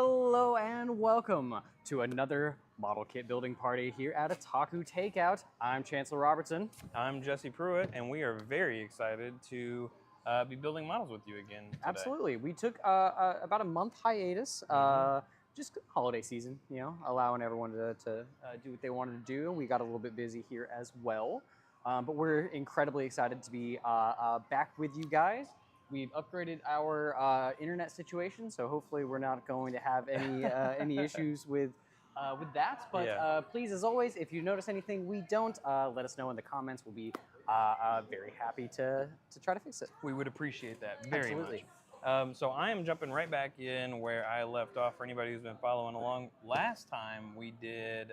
Hello and welcome to another model kit building party here at Otaku Takeout. I'm Chancellor Robertson. I'm Jesse Pruitt, and we are very excited to be building models with you again today. Absolutely. We took about a month hiatus, just holiday season, allowing everyone to do what they wanted to do. We got a little bit busy here as well. But we're incredibly excited to be back with you guys. We've upgraded our internet situation, so hopefully we're not going to have any issues with that. But please, as always, if you notice anything we don't, let us know in the comments. We'll be very happy to try to fix it. We would appreciate that very Absolutely. much. So I am jumping right back in where I left off for anybody who's been following along. Last time we did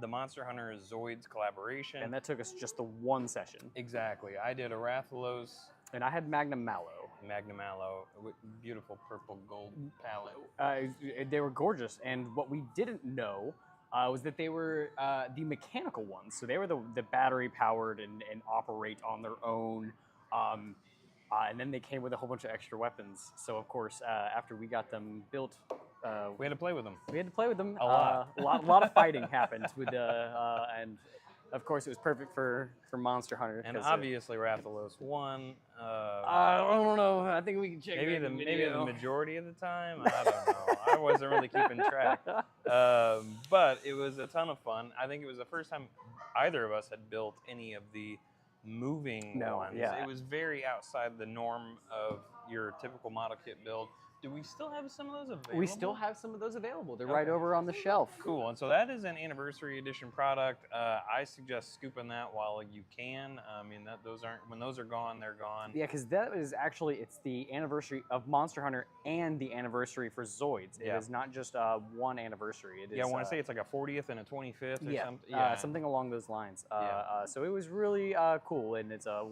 the Monster Hunter Zoids collaboration. And that took us just the one session. Exactly. I did a Rathalos. And I had Magnum Mallow. Magnum Mallow, with beautiful purple gold palette. They were gorgeous, and what we didn't know was that they were the mechanical ones. So they were the battery powered and operate on their own. And then they came with a whole bunch of extra weapons. So of course, after we got them built, we had to play with them. We had to play with them. A lot. A lot of fighting happened with and of course it was perfect for Monster Hunter. And obviously Rathalos won. I don't know. I think we can check maybe the video. majority of the time. I don't know. I wasn't really keeping track. But it was a ton of fun. I think it was the first time either of us had built any of the moving ones. Yeah. It was very outside the norm of your typical model kit build. Do we still have some of those available? We still have some of those available. They're right over on the shelf. Cool. And so that is an anniversary edition product. I suggest scooping that while you can. I mean, when those are gone, they're gone. Yeah, because that is actually, it's the anniversary of Monster Hunter and the anniversary for Zoids. It is not just one anniversary. It is, I want to say it's like a 40th and a 25th or something. Something along those lines. So it was really cool, and it's a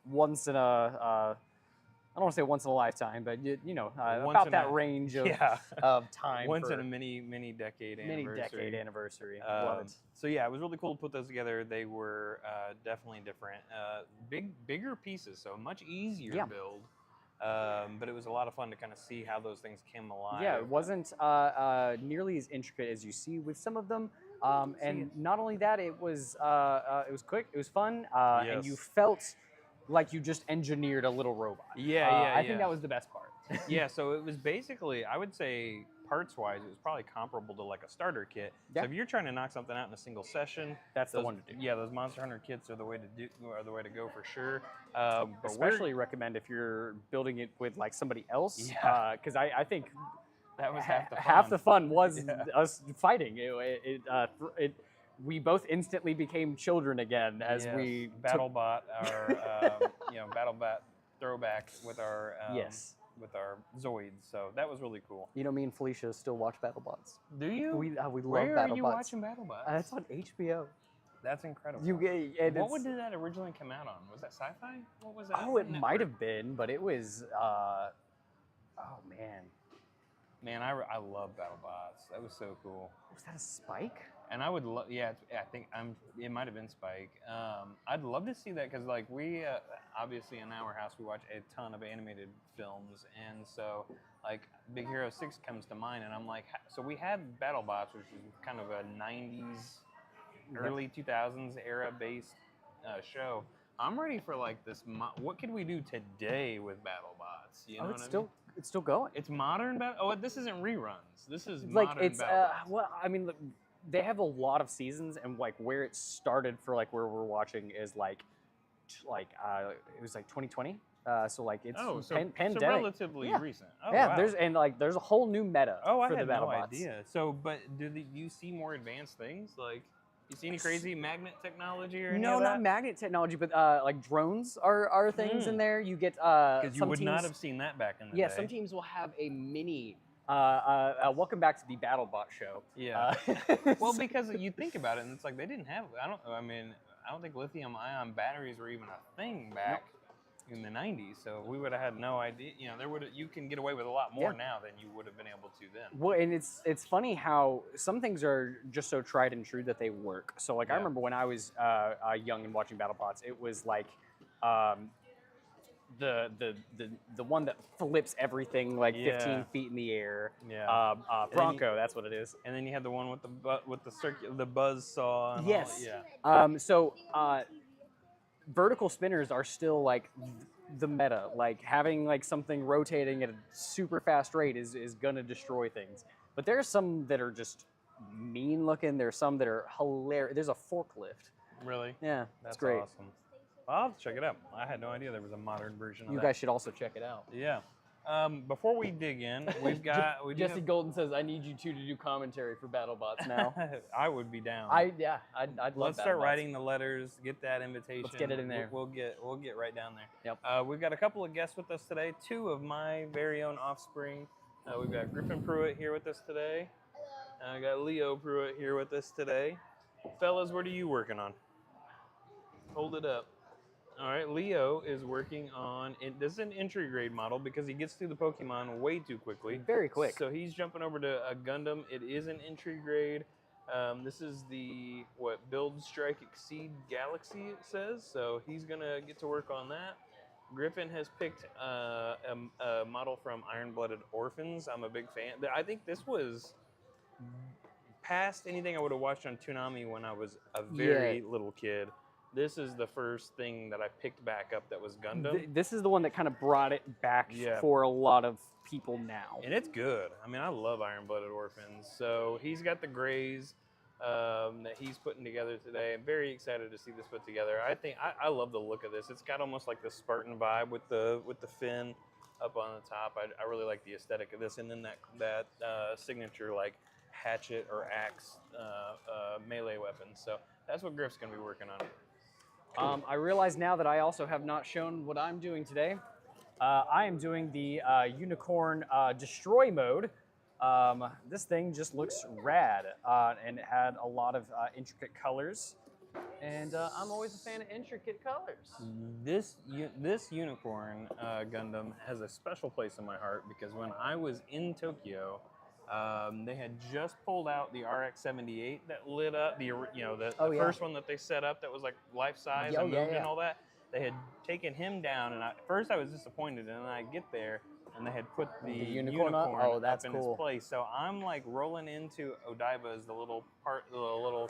once in a... I don't want to say once in a lifetime, but about that range of time. Once in a many decade anniversary. Love it. So yeah, it was really cool to put those together. They were definitely different. Bigger pieces, so much easier to build. But it was a lot of fun to kind of see how those things came alive. Yeah, it wasn't nearly as intricate as you see with some of them. And not only that, it was quick, it was fun, and you felt like you just engineered a little robot. I think that was the best part. Yeah, so it was basically, I would say, parts-wise, it was probably comparable to like a starter kit. Yeah. So if you're trying to knock something out in a single session, that's the one to do. Yeah, those Monster Hunter kits are the way to go for sure. Especially recommend if you're building it with like somebody else, because I think that was half the fun. Half the fun was us fighting. We both instantly became children again as we BattleBot our BattleBot throwback with our with our Zoids. So that was really cool. You know, me and Felicia still watch BattleBots. Do you? We love BattleBots. Where are you watching BattleBots? It's on HBO. That's incredible. What did that originally come out on? Was that Sci-Fi? What was that? Oh, it might have been, but it was. Oh man. Man, I love BattleBots. That was so cool. Was that a Spike? And I would love, I think it might have been Spike. I'd love to see that because, like, we obviously in our house we watch a ton of animated films, and so like Big Hero 6 comes to mind, and I'm like, so we had BattleBots, which is kind of a '90s, early 2000s era based show. I'm ready for like this. What could we do today with BattleBots? You know what I mean? It's still going. It's modern battle. Oh, this isn't reruns. This is like modern it's well, I mean, they have a lot of seasons, and like where it started for like where we're watching is like it was like 2020. So like it's pandemic. So relatively recent. Oh, yeah, wow. there's a whole new meta. Oh, for I had the no BattleBots. idea. So, but do you see more advanced things like? You see any crazy magnet technology or anything? No, not magnet technology, but like drones are things in there. You get because you would not have seen that back in the day. Yeah, some teams will have a mini. Welcome back to the BattleBot show. Yeah. Well, because you think about it, and it's like they didn't have. I don't think lithium-ion batteries were even a thing back in the '90s. So we would have had no idea. You know, you can get away with a lot more now than you would have been able to then. Well, and it's funny how some things are just so tried and true that they work. So like I remember when I was young and watching BattleBots, it was like the one that flips everything like 15 Yeah. feet in the air. Yeah. Bronco, that's what it is. And then you had the one with the buzz saw. And Yes. All, yeah. So vertical spinners are still like the meta. Like having like something rotating at a super fast rate is gonna destroy things. But there's some that are just mean looking. There's some that are hilarious. There's a forklift. Really? Yeah, That's it's great. awesome. I'll have to check it out. I had no idea there was a modern version of You that. guys should also check it out. Yeah. Before we dig in, we do Jesse have- Golden says, "I need you two to do commentary for BattleBots now." I would be down. I'd love. Let's start BattleBots. writing the letters, get that invitation. Let's get it in there. We'll get right down there. Yep. We've got a couple of guests with us today. Two of my very own offspring. We've got Griffin Pruitt here with us today. I got Leo Pruitt here with us today. Fellas, what are you working on? Hold it up. All right, Leo is working on this is an entry grade model because he gets through the Pokemon way too quickly. Very quick. So he's jumping over to a Gundam. It is an entry grade. This is the Build Strike Exceed Galaxy, it says. So he's gonna get to work on that. Griffin has picked a model from Iron Blooded Orphans. I'm a big fan. I think this was past anything I would have watched on Toonami when I was a very little kid. This is the first thing that I picked back up that was Gundam. This is the one that kind of brought it back Yeah. for a lot of people now. And it's good. I mean, I love Iron Blooded Orphans. So he's got the grays that he's putting together today. I'm very excited to see this put together. I love the look of this. It's got almost like the Spartan vibe with the fin up on the top. I really like the aesthetic of this, and then that signature like hatchet or axe melee weapon. So that's what Griff's gonna be working on. I realize now that I also have not shown what I'm doing today. I am doing the Unicorn Destroy mode. This thing just looks rad, and it had a lot of intricate colors. And I'm always a fan of intricate colors. This Unicorn Gundam has a special place in my heart because when I was in Tokyo, they had just pulled out the RX-78 that lit up the first one that they set up that was like life size and moved and all that. They had taken him down, and at first I was disappointed, and then I get there and they had put the unicorn that's up in cool. its place. So I'm like rolling into Odaiba, is the little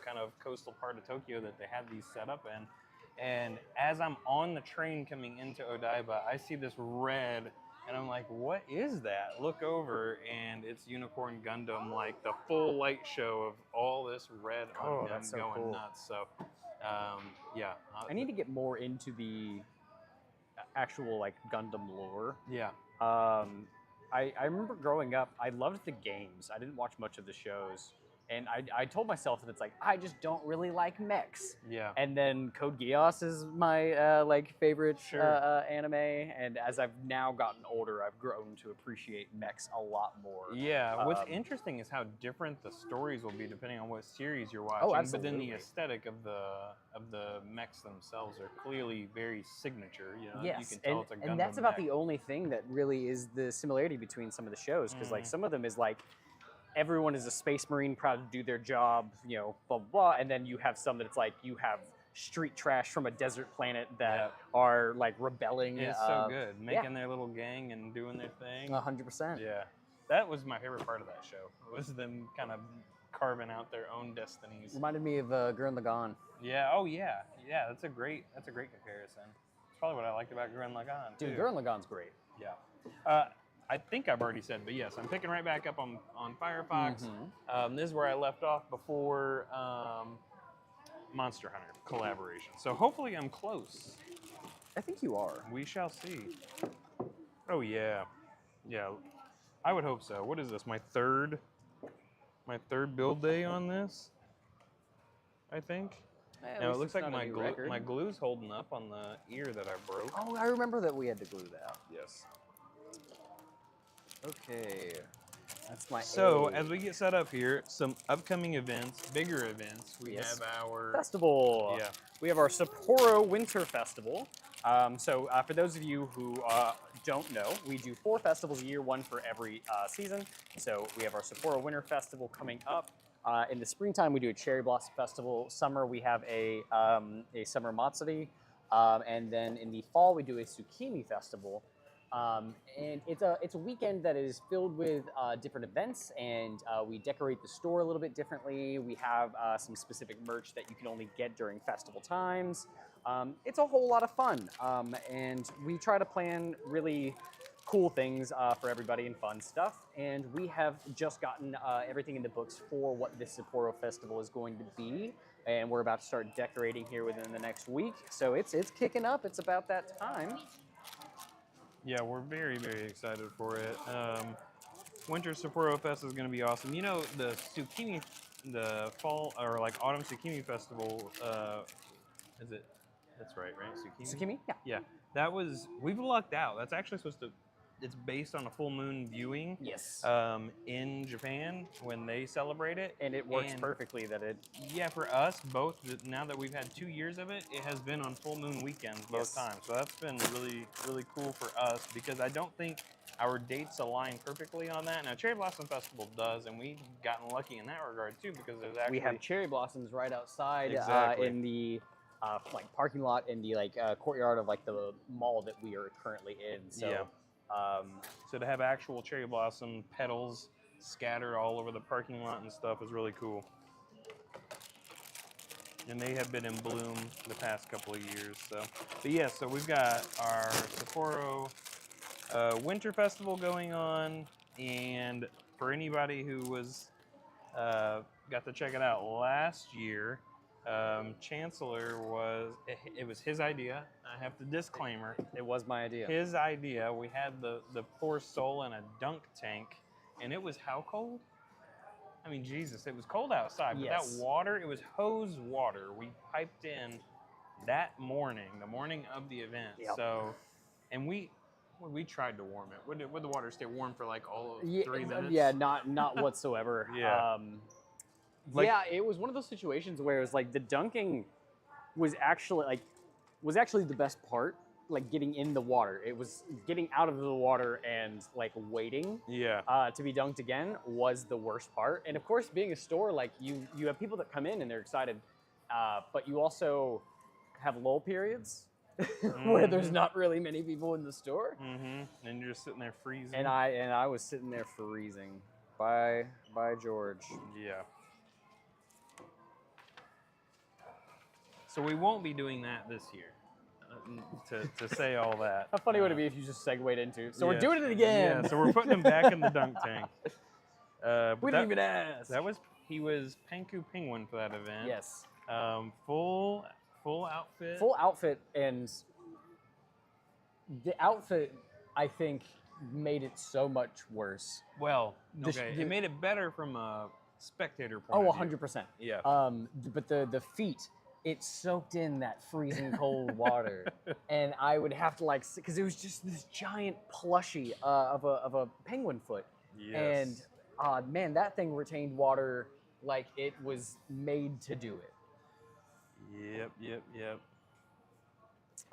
kind of coastal part of Tokyo that they had these set up in. And as I'm on the train coming into Odaiba, I see this red. And I'm like, what is that? Look over, and it's Unicorn Gundam, like the full light show of all this red on him that's so going cool. nuts. So, yeah. I need to get more into the actual like Gundam lore. Yeah. I remember growing up, I loved the games. I didn't watch much of the shows. And I told myself that it's like, I just don't really like mechs. Yeah. And then Code Geass is my favorite Sure. anime. And as I've now gotten older, I've grown to appreciate mechs a lot more. Yeah. What's interesting is how different the stories will be depending on what series you're watching. Oh, But then absolutely. the aesthetic of the mechs themselves are clearly very signature. You know, Yes, you can tell it's a Gundam and that's about mech. the only thing that really is the similarity between some of the shows. Because like Mhm. some of them is like, everyone is a space marine proud to do their job, you know, blah, blah, blah. And then you have some that it's like you have street trash from a desert planet that are like rebelling. It's so good. Making their little gang and doing their thing. 100%. Yeah. That was my favorite part of that show. Was them kind of carving out their own destinies. Reminded me of Gurren Lagann. Yeah. Oh yeah. Yeah. That's a great comparison. It's probably what I liked about Gurren Lagann too. Dude, Gurren Lagann's great. Yeah. I think I've already said, but yes, I'm picking right back up on Firefox. This is where I left off before Monster Hunter collaboration. So hopefully I'm close. I think you are. We shall see. Oh yeah, yeah. I would hope so. What is this? My third build day on this. I think. Now it looks like my glue's holding up on the ear that I broke. Oh, I remember that we had to glue that. Yes. Okay. That's my So A. as we get set up here, some upcoming events, bigger events. We Yes. have our Festival. Yeah. We have our Sapporo Winter Festival. For those of you who don't know, we do 4 festivals a year, one for every season. So we have our Sapporo Winter Festival coming up. In the springtime, we do a Cherry Blossom Festival. Summer, we have a Summer Matsuri. And then in the fall, we do a Tsukimi Festival. And it's a weekend that is filled with different events, and we decorate the store a little bit differently. We have some specific merch that you can only get during festival times. It's a whole lot of fun, and we try to plan really cool things for everybody and fun stuff. And we have just gotten everything in the books for what this Sapporo Festival is going to be, and we're about to start decorating here within the next week. So it's kicking up. It's about that time. Yeah, we're very, very excited for it. Winter Sapporo Fest is going to be awesome. You know, the Tsukimi, the fall or like autumn Tsukimi Festival, is it? That's right? Tsukimi? Yeah. Yeah, that was, we've lucked out. That's actually supposed to, it's based on a full moon viewing. Yes. In Japan when they celebrate it. And it works And perfectly that it. yeah, for us both, now that we've had 2 years of it, it has been on full moon weekends both Yes. times. So that's been really, really cool for us because I don't think our dates align perfectly on that. Now, Cherry Blossom Festival does, and we've gotten lucky in that regard too because there's actually... We have cherry blossoms right outside Exactly. in the like parking lot in the like courtyard of like the mall that we are currently in. So, Yeah. So to have actual cherry blossom petals scattered all over the parking lot and stuff is really cool. And they have been in bloom the past couple of years. So, but yeah, so we've got our Sapporo Winter Festival going on, and for anybody who was got to check it out last year, Chancellor it was his idea. I have the disclaimer. it was my idea. His idea. We had the poor soul in a dunk tank, and it was how cold? I mean, Jesus, it was cold outside, but Yes. that water, it was hose water. We piped in that morning, the morning of the event. Yep. So, and we tried to warm it. Would the water stay warm for like all of Yeah, 3 minutes? yeah, not whatsoever. Yeah. Like- Yeah, it was one of those situations where it was like the dunking was actually the best part. Like getting in the water, it was getting out of the water and like waiting Yeah. to be dunked again was the worst part. And of course, being a store, like you have people that come in and they're excited, but you also have lull periods where there's not really many people in the store. Mm-hmm. And you're just sitting there freezing. And I was sitting there freezing. By George. Yeah. So we won't be doing that this year. To say all that. How funny would it be if you just segued into? So we're Yes. doing it again. Yeah, so we're putting him back in the dunk tank. But We didn't even ask. he was Panku Penguin for that event. Yes. Full outfit. Full outfit, and the outfit I think made it so much worse. Well, The sh- okay, the- it made it better from a spectator point Oh, of view. 100%. Yeah. But the feet, it soaked in that freezing cold water, and I would have to like, because it was just this giant plushie of a penguin foot, Yes. and man, that thing retained water like it was made to do it. Yep.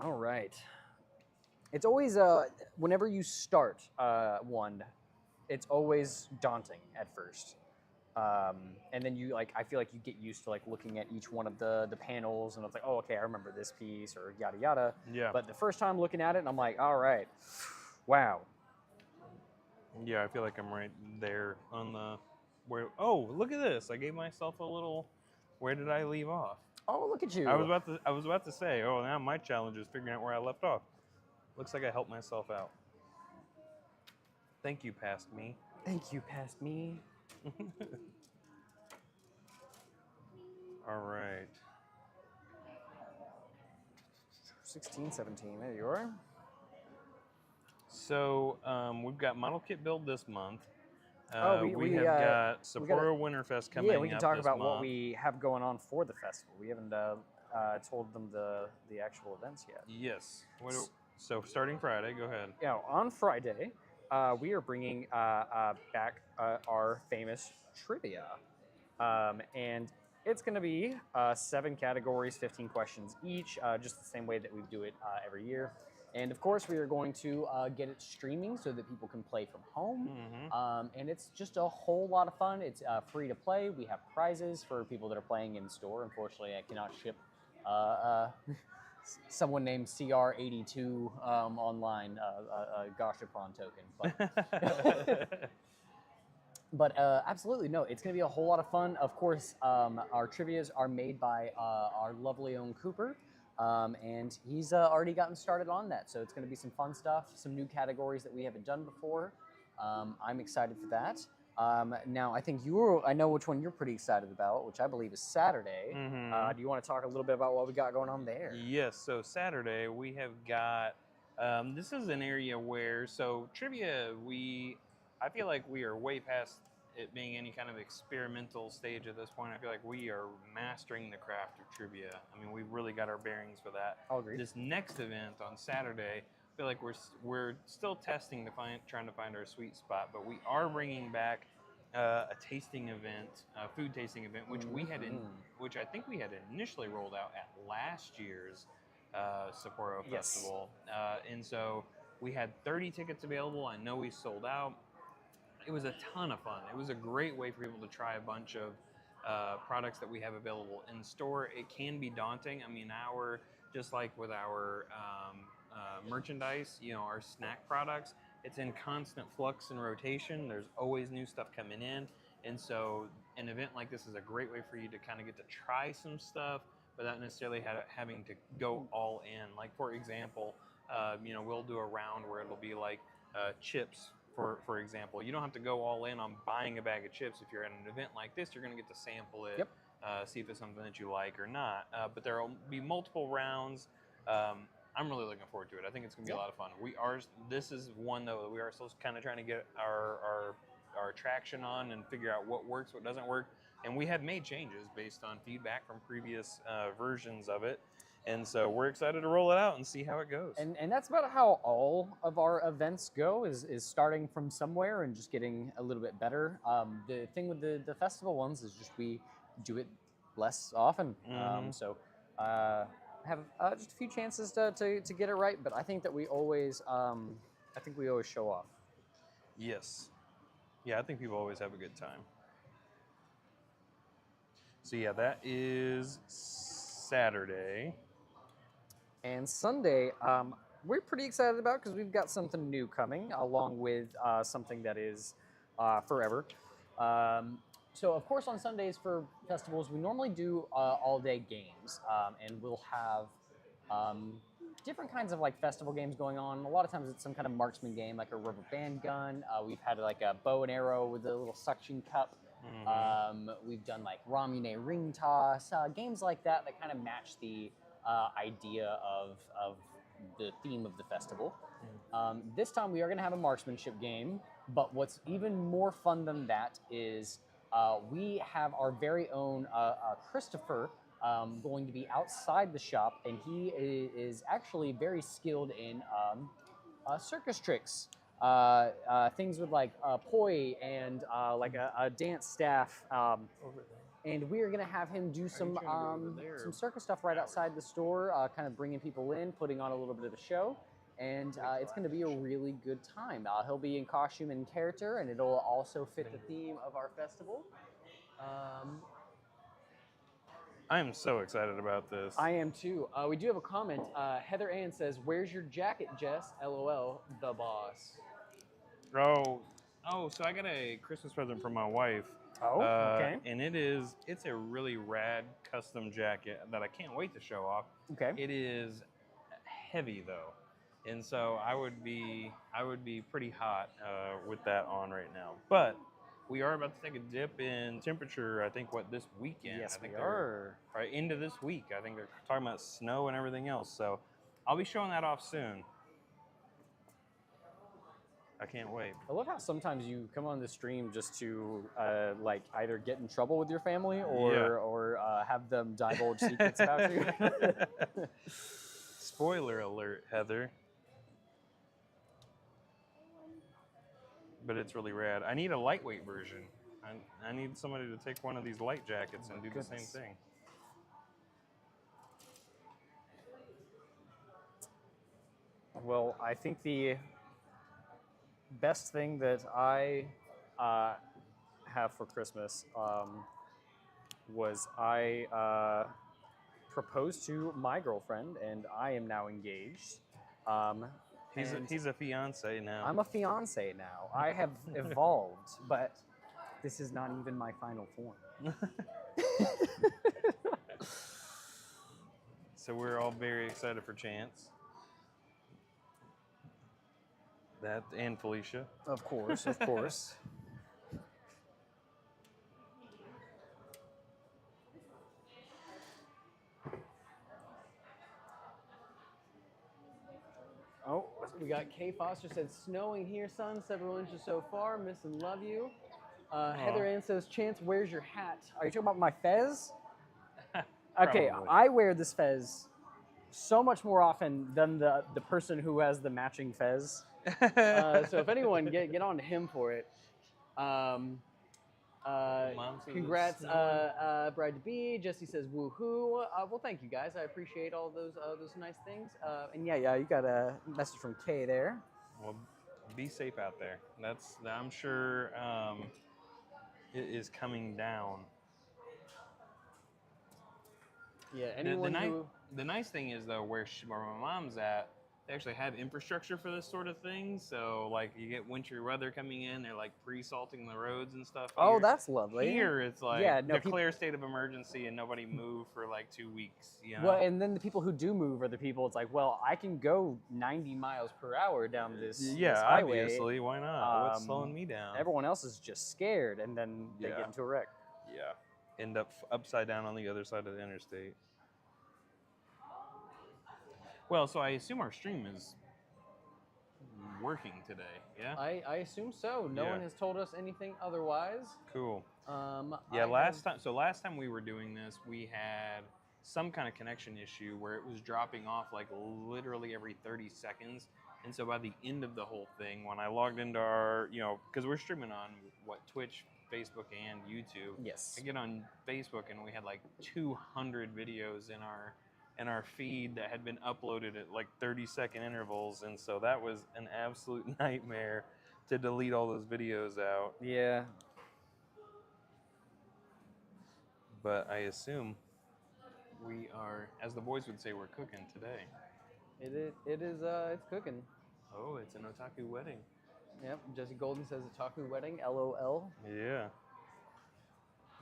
All right. It's always whenever you start one, it's always daunting at first. And then you I feel like you get used to like looking at each one of the panels, and it's like, oh, okay, I remember this piece or yada yada. Yeah. But the first time looking at it, I'm like, all right, wow. Yeah, I feel like I'm right there on the where. Oh, look at this! I gave myself a little. Where did I leave off? Oh, look at you. I was about to say. Oh, now my challenge is figuring out where I left off. Looks like I helped myself out. Thank you, past me. Thank you, past me. All right. 16, 17. There you are. So we've got model kit build this month. We have got we gotta- Sapporo Winterfest coming up. Yeah, we can talk this about what month. we have going on for the festival. We haven't told them the actual events yet. Yes. So starting Friday, go ahead. Yeah, on Friday, we are bringing back our famous trivia. And it's going to be 7 categories, 15 questions each, just the same way that we do it every year. And of course, we are going to get it streaming so that people can play from home. Mm-hmm. And it's just a whole lot of fun. It's free to play. We have prizes for people that are playing in store. Unfortunately, I cannot ship someone named CR82 online, Gashapon token. But absolutely, no, it's going to be a whole lot of fun. Of course, our trivias are made by our lovely own Cooper, and he's already gotten started on that. So it's going to be some fun stuff, some new categories that we haven't done before. I'm excited for that. Now, I know which one you're pretty excited about, which I believe is Saturday. Mhm. Do you want to talk a little bit about what we got going on there? Yes, so Saturday we have got, this is an area where, so trivia, I feel like we are way past it being any kind of experimental stage at this point. I feel like we are mastering the craft of trivia. I mean, we've really got our bearings for that. I'll agree. This next event on Saturday, I feel like we're still testing trying to find our sweet spot, but we are bringing back a tasting event, a food tasting event, which which I think we had initially rolled out at last year's Sapporo Yes. Festival, and so we had 30 tickets available. I know we sold out. It was a ton of fun. It was a great way for people to try a bunch of products that we have available in store. It can be daunting. I mean, just like with our merchandise, our snack products, it's in constant flux and rotation. There's always new stuff coming in. And so an event like this is a great way for you to kind of get to try some stuff without necessarily having to go all in. Like, for example, we'll do a round where it'll be like chips, for example. You don't have to go all in on buying a bag of chips. If you're at an event like this, you're going to get to sample it, Yep. See if it's something that you like or not. But there will be multiple rounds. I'm really looking forward to it. I think it's going to be a lot of fun. This is one, though, that we are still kind of trying to get our traction on and figure out what works, what doesn't work. And we have made changes based on feedback from previous versions of it. And so we're excited to roll it out and see how it goes. And that's about how all of our events go, is starting from somewhere and just getting a little bit better. The thing with the festival ones is just we do it less often. So have just a few chances to get it right, but I think that we always show off. Yes. Yeah, I think people always have a good time. So yeah, that is Saturday. And Sunday, we're pretty excited about because we've got something new coming, along with something that is forever. So, of course, on Sundays for festivals, we normally do all-day games, and we'll have different kinds of like festival games going on. A lot of times, it's some kind of marksman game, like a rubber band gun. We've had like a bow and arrow with a little suction cup. We've done like Ramune ring toss, games like that kind of match the idea of the theme of the festival. This time we are going to have a marksmanship game, but what's even more fun than that is we have our very own Christopher going to be outside the shop, and he is actually very skilled in circus tricks. Things with like poi and like a dance staff. And we are going to have him do some circus stuff right outside the store, kind of bringing people in, putting on a little bit of a show. And it's going to be a really good time. He'll be in costume and character, and it'll also fit the theme of our festival. I am so excited about this. I am too. We do have a comment. Heather Ann says, "Where's your jacket, Jess? LOL, the boss." Oh, so I got a Christmas present from my wife. Oh, okay. And it's a really rad custom jacket that I can't wait to show off. Okay. It is heavy though, and so I would be pretty hot with that on right now. But we are about to take a dip in temperature. I think this weekend. Yes, I think we are. Right into this week. I think they're talking about snow and everything else. So I'll be showing that off soon. I can't wait. I love how sometimes you come on the stream just to like either get in trouble with your family or have them divulge secrets about you. Spoiler alert, Heather. But it's really rad. I need a lightweight version. I need somebody to take one of these light jackets and do the same thing. Well, I think the best thing that I have for Christmas was I proposed to my girlfriend, and I am now engaged. And He's a fiance now. I'm a fiance now. I have evolved, but this is not even my final form. So we're all very excited for Chance. That and Felicia. Of course, of course. Oh, we got Kay Foster said, snowing here, son. Several inches so far. Miss and love you. Heather Ann says, Chance, where's your hat? Are you talking about my fez? Okay, Probably. I wear this fez so much more often than the person who has the matching fez. So if anyone, get on to him for it. Mom says Congrats, it's snowing. bride to be. Jesse says, woohoo. Well, thank you guys. I appreciate all those nice things. And yeah, you got a message from Kay there. Well, be safe out there. I'm sure it is coming down. Yeah, anyone who... The nice thing is though, where my mom's at, they actually have infrastructure for this sort of thing. So like, you get wintry weather coming in, they're like pre-salting the roads and stuff. Oh, Here- that's lovely. Here it's like Yeah, no, declare state of emergency and nobody move for like 2 weeks. You know? Well, and then the people who do move are the people. It's like, well, I can go 90 miles per hour down this highway. Obviously, why not? What's slowing me down? Everyone else is just scared, and then they get into a wreck. Yeah, end up upside down on the other side of the interstate. Well, so I assume our stream is working today. Yeah. I assume so. No Yeah. one has told us anything otherwise. Cool. Yeah, last time we were doing this, we had some kind of connection issue where it was dropping off like literally every 30 seconds. And so by the end of the whole thing, when I logged into our, because we're streaming on Twitch, Facebook, and YouTube. Yes. I get on Facebook and we had like 200 videos in our feed that had been uploaded at like 30-second intervals, and so that was an absolute nightmare to delete all those videos out. Yeah. But I assume we are, as the boys would say, we're cooking today. It is. It's cooking. Oh, it's an otaku wedding. Yep. Jesse Golden says otaku wedding. LOL. Yeah.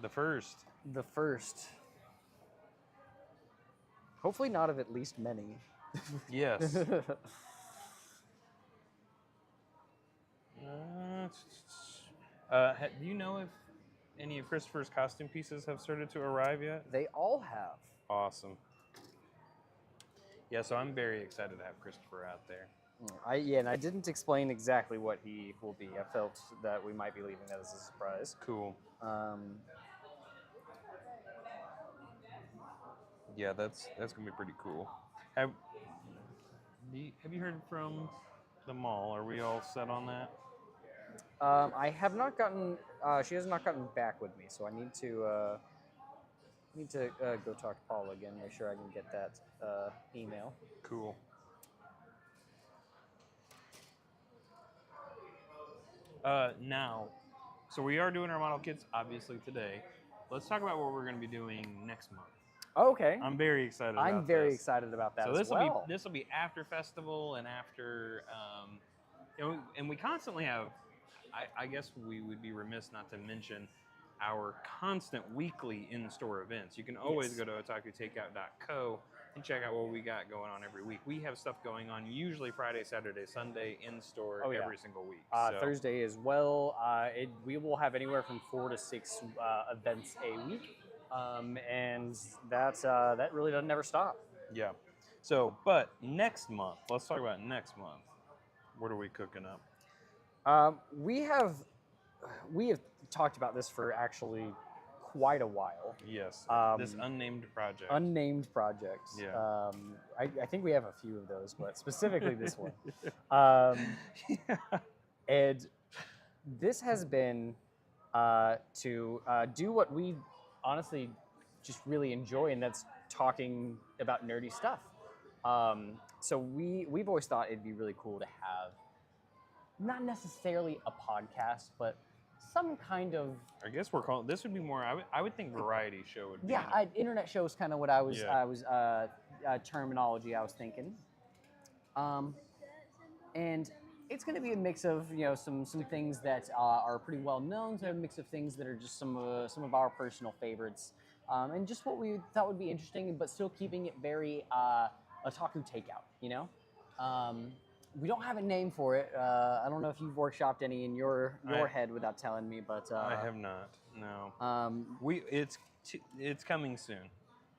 The first. The first. Hopefully not of at least many. Yes. Do you know if any of Christopher's costume pieces have started to arrive yet? They all have. Awesome. Yeah, so I'm very excited to have Christopher out there. And I didn't explain exactly what he will be. I felt that we might be leaving that as a surprise. Cool. Yeah, that's gonna be pretty cool. Have you heard from the mall? Are we all set on that? I have not gotten. She has not gotten back with me, so I need to go talk to Paula again. Make sure I can get that email. Cool. Now, so we are doing our model kits obviously today. Let's talk about what we're going to be doing next month. Okay. I'm very excited about I'm very excited about that. So as well. this will be after festival and after, and we constantly have. I guess we would be remiss not to mention our constant weekly in-store events. You can always go to otakutakeout.co and check out what we got going on every week. We have stuff going on usually Friday, Saturday, Sunday in-store every single week. Thursday as well. We will have anywhere from 4 to 6 events a week. And that really doesn't ever stop. Yeah. So, but next month, let's talk about next month. What are we cooking up? We have talked about this for actually quite a while. Yes. This unnamed project. Unnamed project. Yeah. I think we have a few of those, but specifically this one. And this has been to do what we honestly just really enjoy, and that's talking about nerdy stuff. So we've always thought it'd be really cool to have not necessarily a podcast, but some kind of I guess we're calling this would be more. I would think variety show would be. internet show is kind of what I was Yeah. terminology I was thinking. And it's going to be a mix of some things that are pretty well known, so a mix of things that are just some of our personal favorites, and just what we thought would be interesting, but still keeping it very otaku takeout. We don't have a name for it. I don't know if you've workshopped any in your head without telling me, but I have not. No. Um, It's coming soon.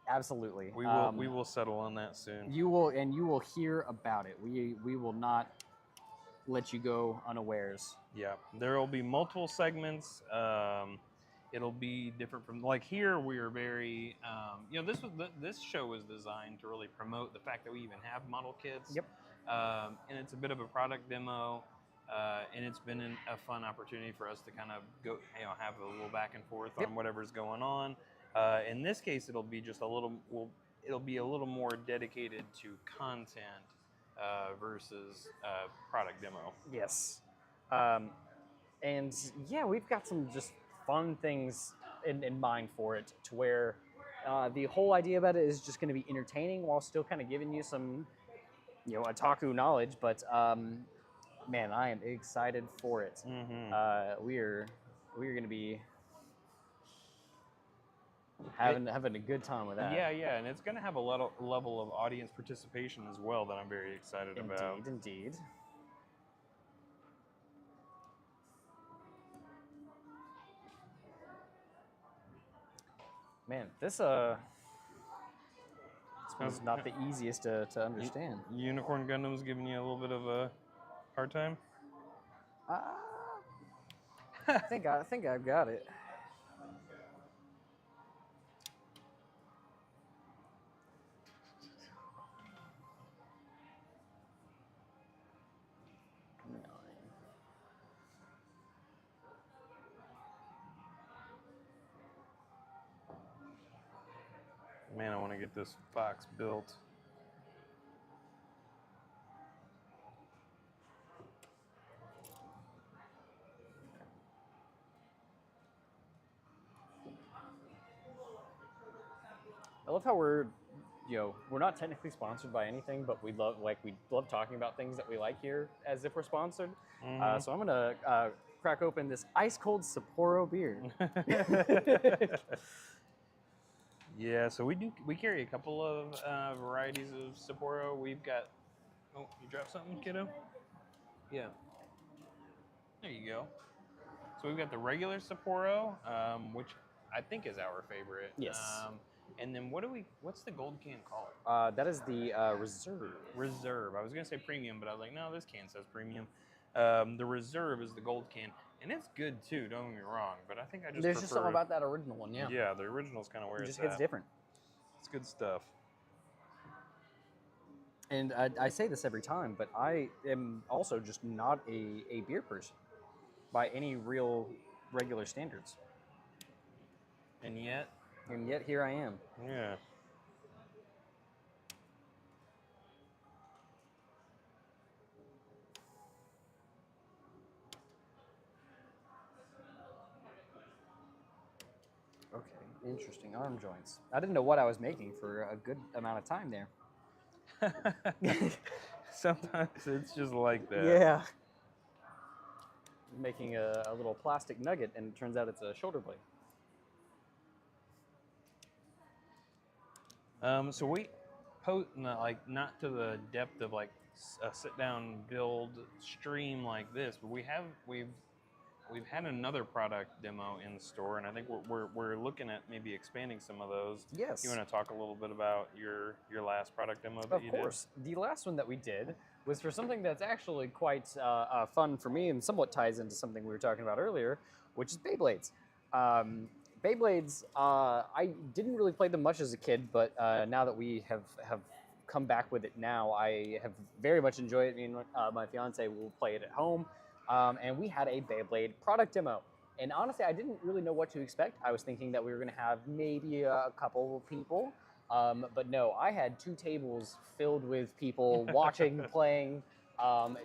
absolutely. We will settle on that soon. You will hear about it. We will not let you go unawares. Yeah, there will be multiple segments. It'll be different from like here. We are very, this show was designed to really promote the fact that we even have model kits. Yep. And it's a bit of a product demo, and it's been a fun opportunity for us to kind of go, have a little back and forth Yep. on whatever's going on. In this case, it'll be just it'll be a little more dedicated to content versus product demo. Yes. And yeah, we've got some just fun things in mind for it, to where the whole idea about it is just going to be entertaining while still kind of giving you some, otaku knowledge. But man, I am excited for it. Mm-hmm. We're going to be having a good time with that. Yeah, and it's going to have a level of audience participation as well that I'm very excited about. Indeed. Man, this one's not the easiest to understand. Unicorn Gundam's giving you a little bit of a hard time? I think I've got it. Man, I want to get this fox built. I love how we're not technically sponsored by anything, but we love talking about things that we like here as if we're sponsored. Mm-hmm. So I'm gonna crack open this ice cold Sapporo beer. Yeah, so we carry a couple of varieties of Sapporo. We've got. Oh, you dropped something, kiddo? Yeah. There you go. So we've got the regular Sapporo, which I think is our favorite. Yes. And then what's the gold can called? That is the Reserve. Reserve. I was gonna say premium, but I was like, no, this can says premium. The Reserve is the gold can, and it's good too. Don't get me wrong, but I think I just There's just something about that original one. Yeah. Yeah, the original's kind of where It it's just hits at. different. It's good stuff. And I say this every time, but I am also just not a beer person by any real regular standards. And yet here I am. Yeah. Okay, interesting. Arm joints. I didn't know what I was making for a good amount of time there. Sometimes it's just like that. Yeah. Making a little plastic nugget, and it turns out it's a shoulder blade. So we not to the depth of like a sit down build stream like this, but we've had another product demo in the store, and I think we're looking at maybe expanding some of those. Yes. You want to talk a little bit about your last product demo that you did? Of course. The last one that we did was for something that's actually quite fun for me, and somewhat ties into something we were talking about earlier, which is Beyblades. Beyblades, I didn't really play them much as a kid, but now that we have come back with it now, I have very much enjoyed it. Me and my fiance will play it at home. And we had a Beyblade product demo. And honestly, I didn't really know what to expect. I was thinking that we were going to have maybe a couple of people. But no, I had 2 tables filled with people watching, playing,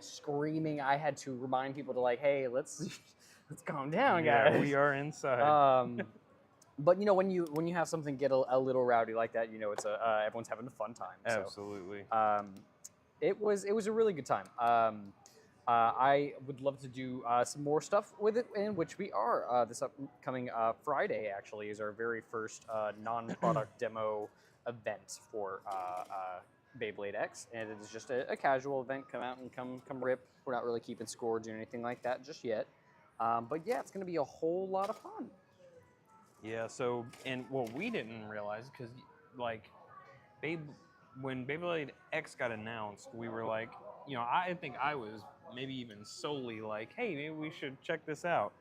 screaming. I had to remind people to hey, let's let's calm down, Yeah, guys. we are inside. But when you have something get a little rowdy like that, it's everyone's having a fun time. Absolutely. So it was a really good time. I would love to do some more stuff with it, in which we are. This upcoming Friday actually is our very first non-product demo event for Beyblade X, and it is just a casual event. Come out and come rip. We're not really keeping score or doing anything like that just yet. But yeah, it's going to be a whole lot of fun. Yeah. So, and what we didn't realize, because like, when Beyblade X got announced, we were like, I think I was maybe even solely like, hey, maybe we should check this out.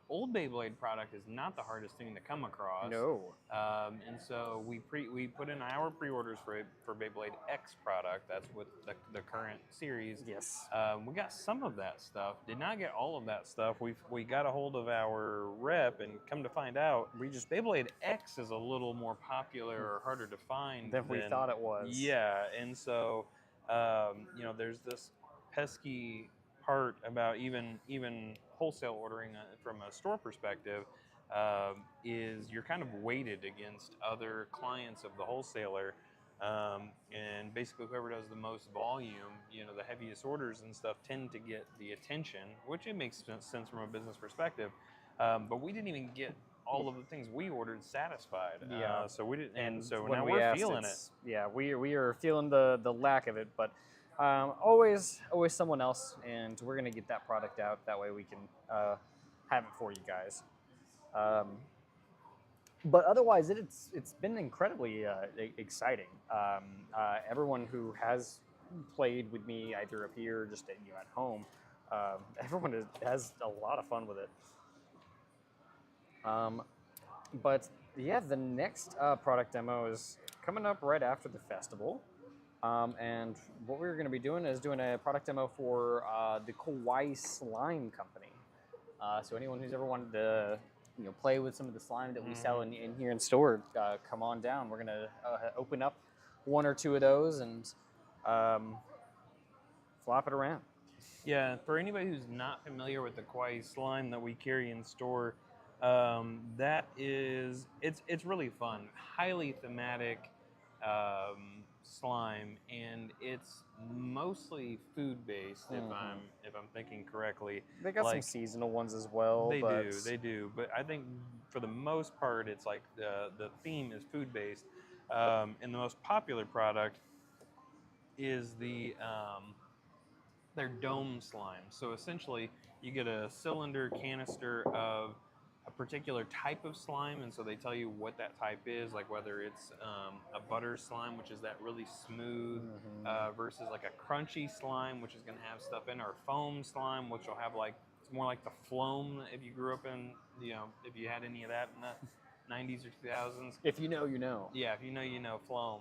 Old Beyblade product is not the hardest thing to come across. No. And so we put in our pre-orders for Beyblade X product. That's with the current series. Yes. We got some of that stuff. Did not get all of that stuff. We got a hold of our rep, and come to find out, Beyblade X is a little more popular or harder to find than we thought it was. Yeah, and so there's this pesky part about even wholesale ordering from a store perspective. Is you're kind of weighted against other clients of the wholesaler, and basically whoever does the most volume, the heaviest orders and stuff tend to get the attention, which it makes sense from a business perspective. But we didn't even get all of the things we ordered satisfied. Yeah. So we didn't, and so when now we we're asked, feeling it. Yeah, we are feeling the lack of it, but always someone else, and we're gonna get that product out. That way we can have it for you guys. But otherwise, it's been incredibly exciting. Everyone who has played with me, either up here or just at home, everyone has a lot of fun with it. But yeah, the next product demo is coming up right after the festival. And what we're going to be doing is doing a product demo for the Kawaii Slime Company. So anyone who's ever wanted to play with some of the slime that we sell in here in store, come on down. We're going to open up one or two of those and flop it around. Yeah, for anybody who's not familiar with the Kawaii Slime that we carry in store, it's really fun, highly thematic slime, and it's mostly food based. If I'm thinking correctly, they got some seasonal ones as well. They do. But I think for the most part, it's like the theme is food based, and the most popular product is their dome slime. So essentially, you get a cylinder canister of a particular type of slime, and so they tell you what that type is, like whether it's a butter slime, which is that really smooth, versus like a crunchy slime, which is going to have stuff in, or foam slime, which will have it's more like the Floam if you grew up in, if you had any of that in the 90s or 2000s. If you know, you know. Yeah, if you know, you know Floam.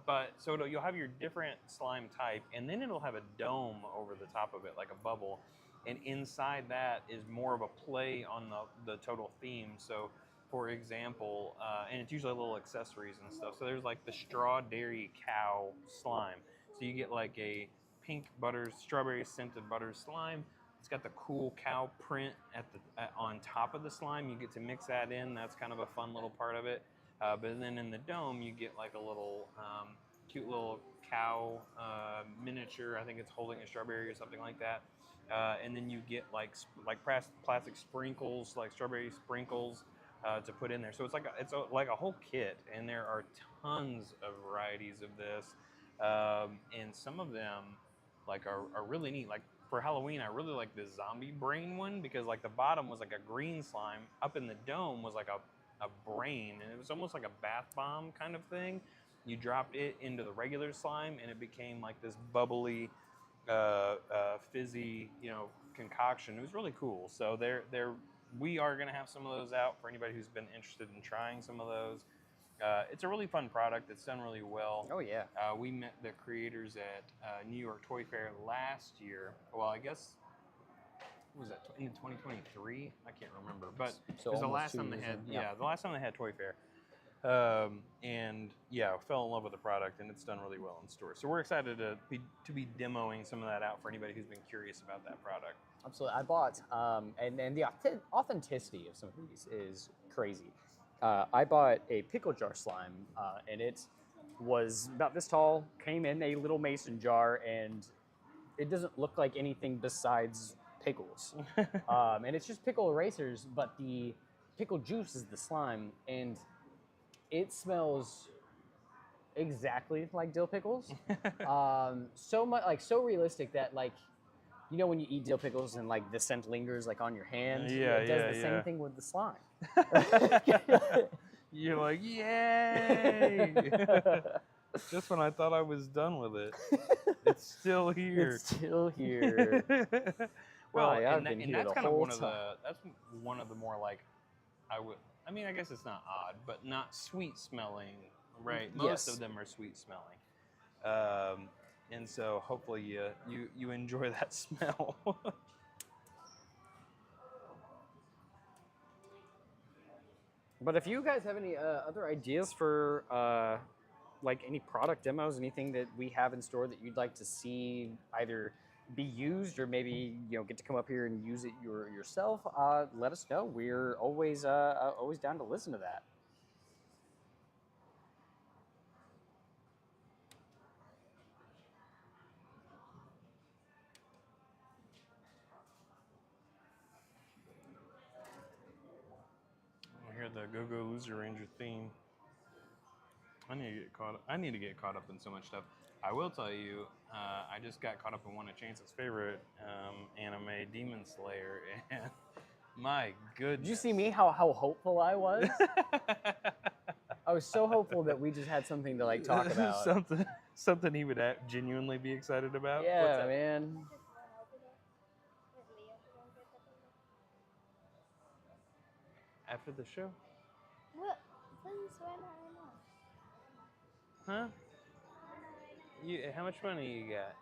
But so you'll have your different slime type, and then it'll have a dome over the top of it, like a bubble. And inside that is more of a play on the total theme. So, for example, and it's usually little accessories and stuff. So there's like the straw dairy cow slime. So you get like a pink strawberry scented butter slime. It's got the cool cow print on top of the slime. You get to mix that in. That's kind of a fun little part of it. But then in the dome, you get like a little cute little cow miniature. I think it's holding a strawberry or something like that. And then you get like plastic sprinkles, like strawberry sprinkles, to put in there. So it's like a whole kit, and there are tons of varieties of this, and some of them are really neat. Like for Halloween, I really like the zombie brain one, because like the bottom was like a green slime, up in the dome was like a brain, and it was almost like a bath bomb kind of thing. You dropped it into the regular slime, and it became like this bubbly, fizzy, concoction. It was really cool. So we are going to have some of those out for anybody who's been interested in trying some of those. It's a really fun product. It's done really well. Oh yeah. We met the creators at New York Toy Fair last year. Well, I guess, what was that, in 2023? I can't remember, but so it was the last time they had. The last time they had Toy Fair. And yeah, fell in love with the product, and it's done really well in store. So we're excited to be demoing some of that out for anybody who's been curious about that product. Absolutely. I bought, and the authenticity of some of these is crazy. I bought a pickle jar slime, and it was about this tall, came in a little mason jar, and it doesn't look like anything besides pickles. And it's just pickle erasers, but the pickle juice is the slime, and it smells exactly like dill pickles. So much, like so realistic that like, you know, when you eat dill pickles and like the scent lingers like on your hand, Yeah, it does yeah, the yeah. same thing with the slime. You're like, yay! Just when I thought I was done with it, it's still here. It's still here. Well, Hi, I've and, been and here that's the kind of whole one of time. that's one of the more like I mean, I guess it's not odd, but not sweet smelling, right? Most Yes. of them are sweet smelling, and so hopefully you enjoy that smell. But if you guys have any other ideas for like any product demos, anything that we have in store that you'd like to see either be used or maybe get to come up here and use it yourself, let us know. We're always always down to listen to that. I hear the Go Go Loser Ranger theme. I need to get caught up. I need to get caught up in so much stuff. I will tell you, I just got caught up in one of Chance's favorite anime, Demon Slayer, and my goodness. Did you see me? How hopeful I was? I was so hopeful that we just had something to like talk about. something he would genuinely be excited about. What's Yeah, that? man. After the show, What? Please, why not? huh? How much money you got?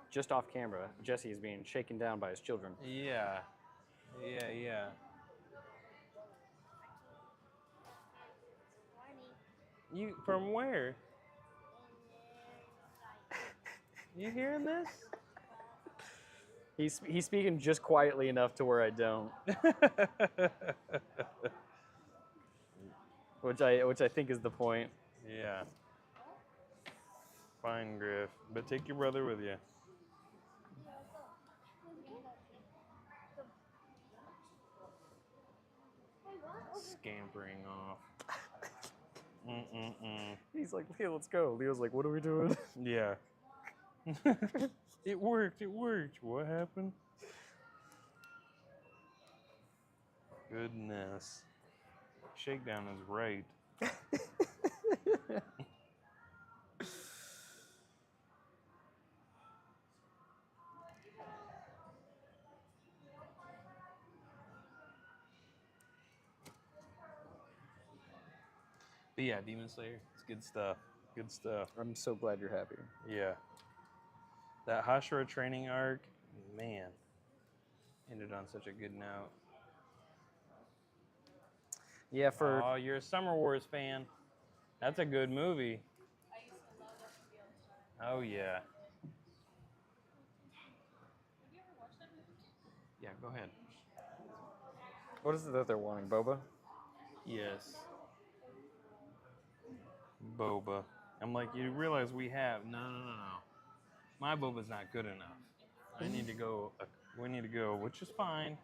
Just off camera, Jesse is being shaken down by his children. Yeah, yeah. You from where? You hearing this? He's speaking just quietly enough to where I don't, which I think is the point. Yeah. Fine, Griff, but take your brother with you. Scampering off. He's like, Leo, let's go. Leo's like, what are we doing? Yeah. It worked. What happened? Goodness. Shakedown is right. But yeah, Demon Slayer, it's good stuff. Good stuff. I'm so glad you're happy. Yeah. That Hashira training arc, man, ended on such a good note. Yeah, for Oh, you're a Summer Wars fan. That's a good movie. I used to love that movie. Oh yeah. Have you ever watched that movie? Yeah, go ahead. what is it that they're wanting, Boba? Yes. Boba. I'm like, you realize we have no. My boba's not good enough. I need to go. We need to go, which is fine.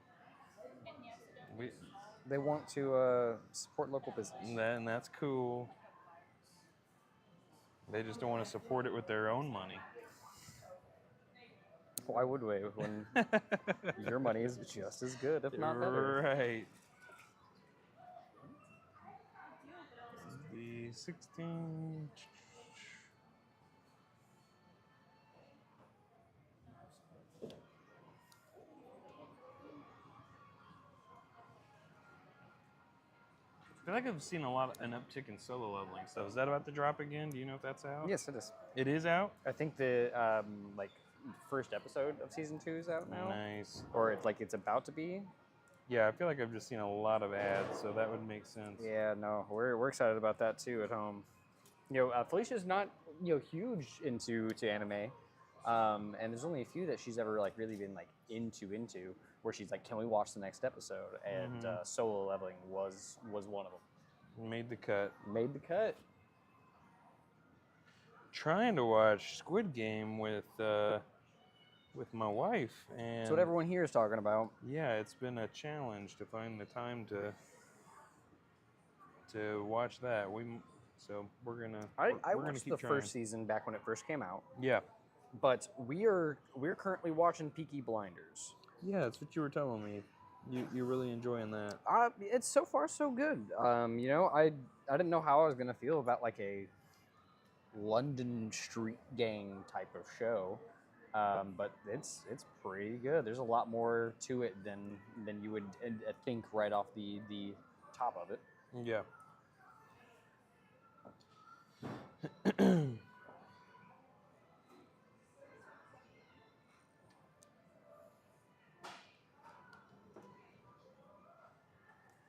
We, They want to support local business. and that's cool. They just don't want to support it with their own money. Why would we when your money is just as good, if not better? Right. The 16. I feel like I've seen an uptick in solo leveling stuff. Is that about to drop again? Do you know if that's out? Yes, it is. It is out? I think the like first episode of season 2 is out now, Nice. or it's about to be. Yeah, I feel like I've just seen a lot of ads, so that would make sense. Yeah, no, we're excited about that too at home. Felicia's not huge to anime, and there's only a few that she's ever like really been like into where she's like, can we watch the next episode? And Solo Leveling was one of them. Made the cut. Made the cut. Trying to watch Squid Game with my wife, and That's what everyone here is talking about. yeah, it's been a challenge to find the time to watch that. So we're gonna. I we're gonna watched keep the trying. first season back when it first came out, Yeah, but we're currently watching Peaky Blinders. yeah, that's what you were telling me. You're really enjoying that. It's so far so good. I didn't know how I was gonna feel about like a London street gang type of show, but it's pretty good. There's a lot more to it than you would think right off the top of it. Yeah.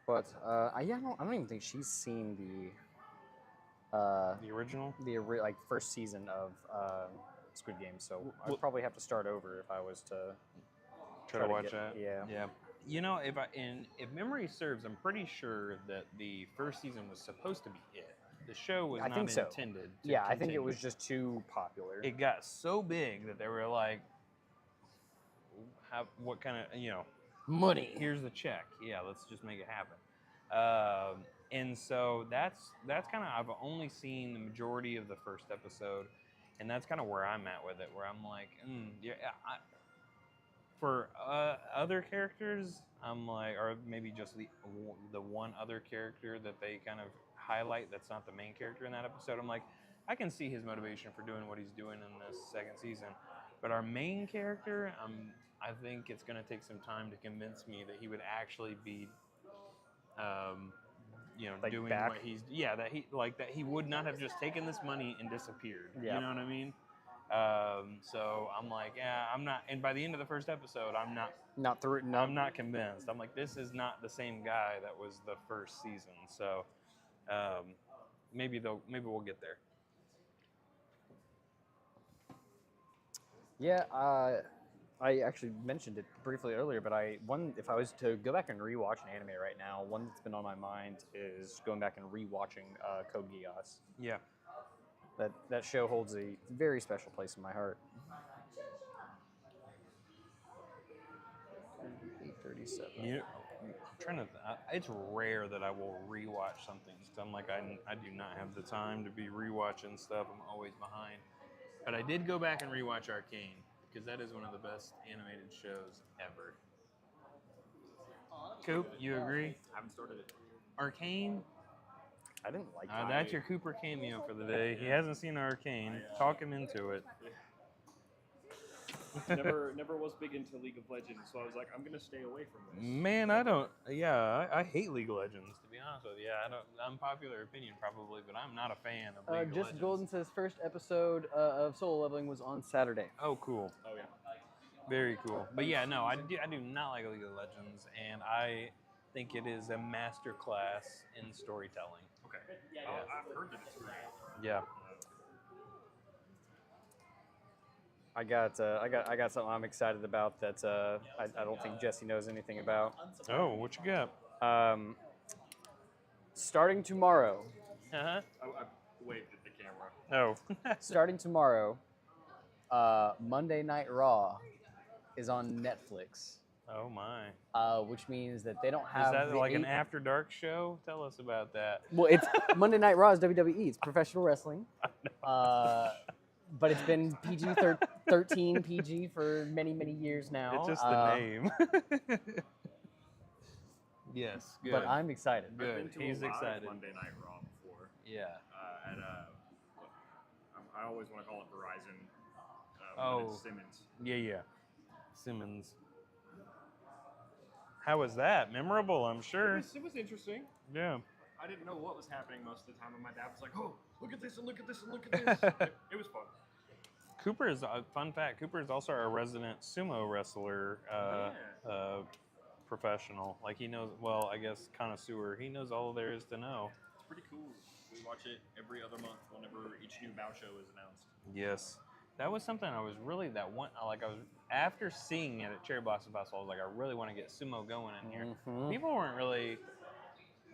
But I don't even think she's seen The original. like first season of Squid Game. So Well- I'd probably have to start over if I was to Try to watch get- that. Yeah. Yeah. If memory serves, I'm pretty sure that the first season was supposed to be it. The show was I not think so. intended. To Yeah, I think it continue. was just too popular. It got so big that they were like, what kind of Money. here's the check. Yeah, let's just make it happen. And so that's kind of, I've only seen the majority of the first episode, and that's kind of where I'm at with it. Where I'm like, for other characters, I'm like, or maybe just the one other character that they kind of highlight that's not the main character in that episode. I'm like, I can see his motivation for doing what he's doing in this second season, but our main character, I think it's going to take some time to convince me that he would actually be, Like doing back? what he's that he would not have just taken this money and disappeared. Yeah. You know what I mean? So I'm like, yeah, I'm not. And by the end of the first episode, I'm not convinced. I'm like, this is not the same guy that was the first season. So maybe we'll get there. Yeah, I actually mentioned it briefly earlier, but if I was to go back and rewatch an anime right now, one that's been on my mind is going back and rewatching Code Geass. Yeah. That show holds a very special place in my heart. 8:37. I'm trying to. It's rare that I will rewatch something. So I'm like, I do not have the time to be rewatching stuff. I'm always behind. But I did go back and rewatch Arcane because that is one of the best animated shows ever. Coop, you agree? I haven't started it. Arcane. I didn't like That's your Cooper cameo for the day. He hasn't seen Arcane. Talk him into it. Never was big into League of Legends, so I was like, I'm gonna stay away from this. Man, I don't. Yeah, I hate League of Legends. To be honest with you, I don't. Unpopular opinion probably, but I'm not a fan of League of Just Legends. Golden says first episode of Solo Leveling was on Saturday. Oh, cool. Oh yeah. Very cool. But yeah, no, I do not like League of Legends, and I think it is a master class in storytelling. Okay. Yeah. I've heard that it's great. Yeah. I got something I'm excited about that I don't think Jesse knows anything about. Oh, what you got? Starting tomorrow. Uh-huh. I waved at the camera. Oh. Starting tomorrow, Monday Night Raw is on Netflix, Oh my. which means that they don't have. Is that the like an 8 after dark show? Tell us about that. Well, it's Monday Night Raw is WWE. It's professional wrestling. But it's been PG-13 PG for many years now. It's just the name. Yes, good. But I'm excited. Good. I've been to He's a lot excited. Of Monday Night Raw before. Yeah. At I always want to call it Verizon. Oh. It's Simmons. Yeah. Simmons. How was that? Memorable, I'm sure. It was interesting. Yeah. I didn't know what was happening most of the time, and my dad was like, "Oh, look at this and look at this and look at this." It was fun. Cooper is a fun fact. Cooper is also a resident sumo wrestler professional. Like he knows. Well, I guess connoisseur. He knows all there is to know. It's pretty cool. We watch it every other month whenever each new Bao show is announced. Yes. That was something I was really after seeing it at Cherry Blossom Festival, I was like, I really want to get sumo going in here. Mhm. People weren't really,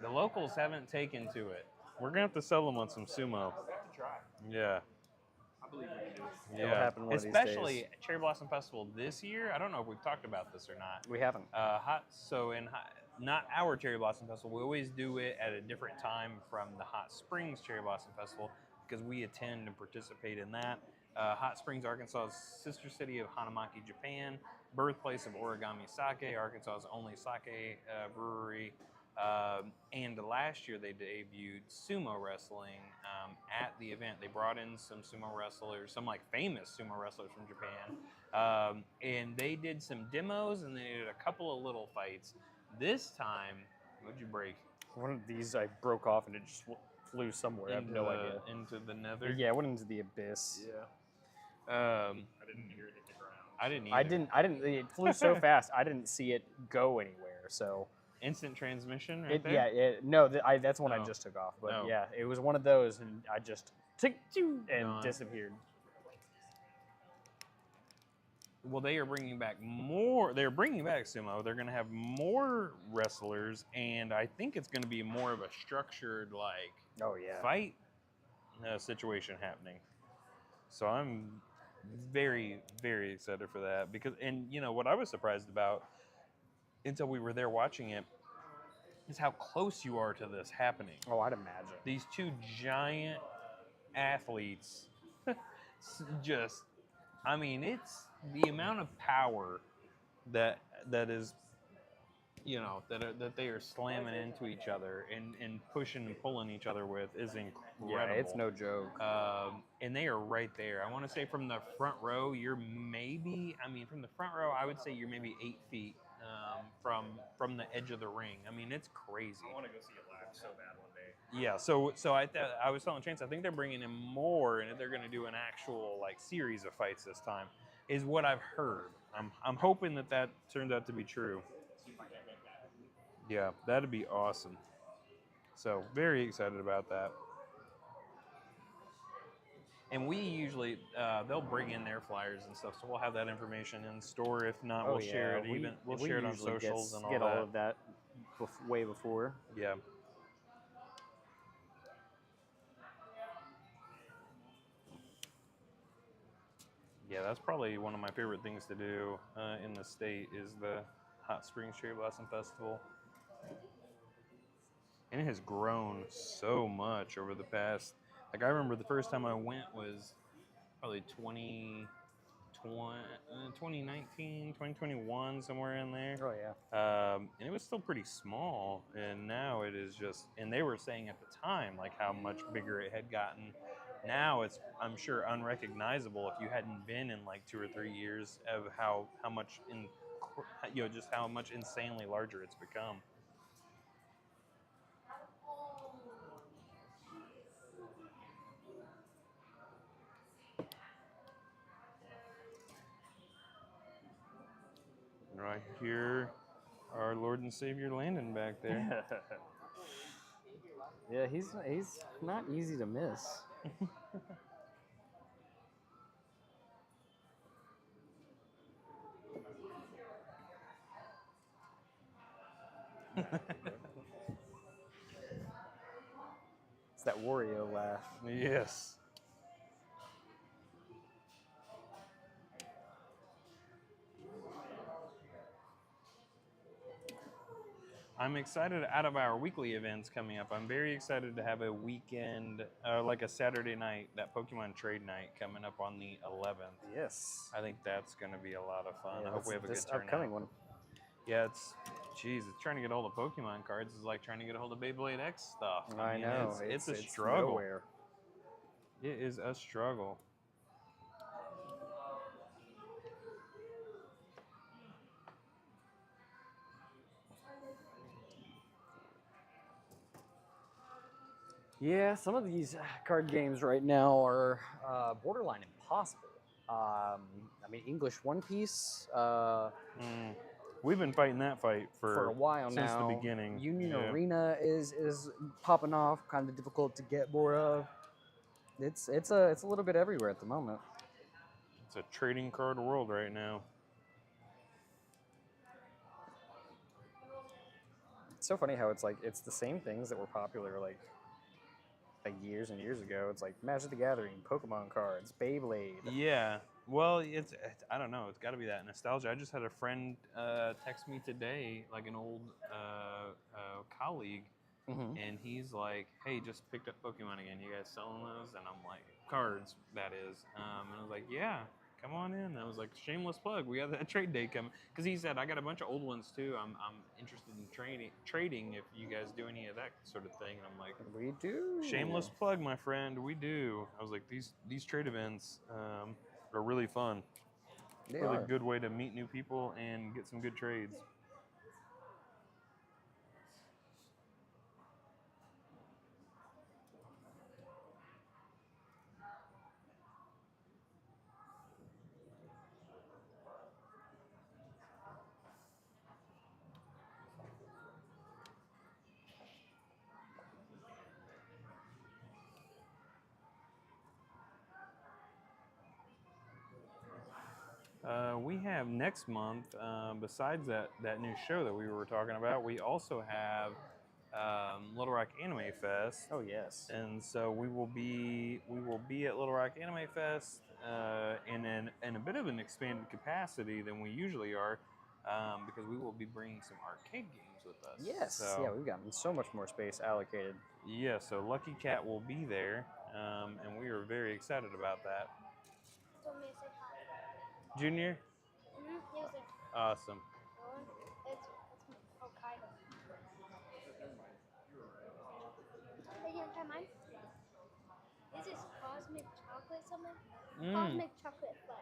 the locals haven't taken to it. We're gonna have to sell them on some sumo. We have to try. Yeah. I believe we can do it. It'll happen one of these Especially days. at Cherry Blossom Festival this year. I don't know if we've talked about this or not. We haven't. Not our Cherry Blossom Festival. We always do it at a different time from the Hot Springs Cherry Blossom Festival because we attend and participate in that. Hot Springs, Arkansas's sister city of Hanamaki, Japan, birthplace of Origami Sake, Arkansas's only sake brewery. And last year they debuted sumo wrestling at the event. They brought in some sumo wrestlers, some like famous sumo wrestlers from Japan, and they did some demos and they did a couple of little fights. This time, what'd you break? One of these I broke off and it just flew somewhere. I have no idea. Into the nether. Yeah, it went into the abyss. Yeah. I I didn't hear it hit the ground. I didn't either. I didn't. It flew so fast. I didn't see it go anywhere. So Instant transmission right there? yeah. No, that's one I Oh. just took off. But Oh. yeah, it was one of those, and I just tick and Gone. disappeared. Well, they are bringing back more. They're bringing back sumo. They're going to have more wrestlers, and I think it's going to be more of a structured, like, Oh yeah. fight situation happening. So I'm very, very excited for that because, and you know, what I was surprised about until we were there watching it is how close you are to this happening. Oh, I'd imagine. These two giant athletes just, I mean, it's the amount of power that is, you know, that they are slamming into each other and pushing and pulling each other with is incredible. Yeah, it's no joke. And they are right there. I want to say from the front row, from the front row, I would say you're maybe 8 feet from the edge of the ring. I mean, it's crazy. I want to go see it live so bad one day. Yeah, so I was telling Chance, I think they're bringing in more, and they're going to do an actual like series of fights this time, is what I've heard. I'm hoping that turns out to be true. See if I can make that. Yeah, that'd be awesome. So very excited about that. And we usually they'll bring in their flyers and stuff, so we'll have that information in store. If not, we'll share it. We'll share it on usually socials and all get that. all of that way before. Yeah. Yeah, that's probably one of my favorite things to do in the state is the Hot Springs Cherry Blossom Festival. And it has grown so much over the past, like I remember the first time I went was probably 2019, 2021, somewhere in there. Oh yeah. And it was still pretty small, and now it is just, and they were saying at the time like how much bigger it had gotten. Now it's, I'm sure, unrecognizable if you hadn't been in like 2 or 3 years of how much just how much insanely larger it's become. Right here, our Lord and Savior Landon back there. Yeah, he's not easy to miss. It's that Wario laugh. Yes. I'm excited out of our weekly events coming up. I'm very excited to have a weekend, like a Saturday night, that Pokemon trade night coming up on the 11th. Yes. I think that's going to be a lot of fun. I hope we have a good this turnout. upcoming one. Yeah, it's trying to get all the Pokemon cards is like trying to get a hold of Beyblade X stuff. I mean, know. It's a struggle. Nowhere. It is a struggle. Yeah, some of these card games right now are borderline impossible. I mean, English One Piece. We've been fighting that fight for a while since now. the beginning. Union Yeah. Arena is popping off, kind of difficult to get more of. It's a little bit everywhere at the moment. It's a trading card world right now. It's so funny how it's like it's the same things that were popular like years and years ago. It's like Magic the Gathering, Pokemon cards, Beyblade. Yeah. Well, it's I don't know. It's got to be that nostalgia. I just had a friend text me today, like an old colleague, Mm-hmm. and he's like, "Hey, just picked up Pokemon again. You guys selling those?" And I'm like, "Cards, that is." And I was like, "Yeah, come on in." And I was like, "Shameless plug. We have that trade day coming." Because he said, "I got a bunch of old ones too. I'm interested in trading if you guys do any of that sort of thing." And I'm like, We do. "Shameless plug, my friend. We do." I was like, "These trade events are really fun. They Really are. good way to meet new people and get some good trades." We have next month, besides that new show that we were talking about, we also have Little Rock Anime Fest. Oh yes. And so we will be at Little Rock Anime Fest in a bit of an expanded capacity than we usually are, because we will be bringing some arcade games with us. Yes. So, Yeah, we've gotten so much more space allocated. yeah. So Lucky Cat will be there, and we are very excited about that. Told me to say hi. Junior, He was like, awesome. it's Hokkaido. Hey, you gonna try mine? This is cosmic chocolate something? Cosmic chocolate fudge.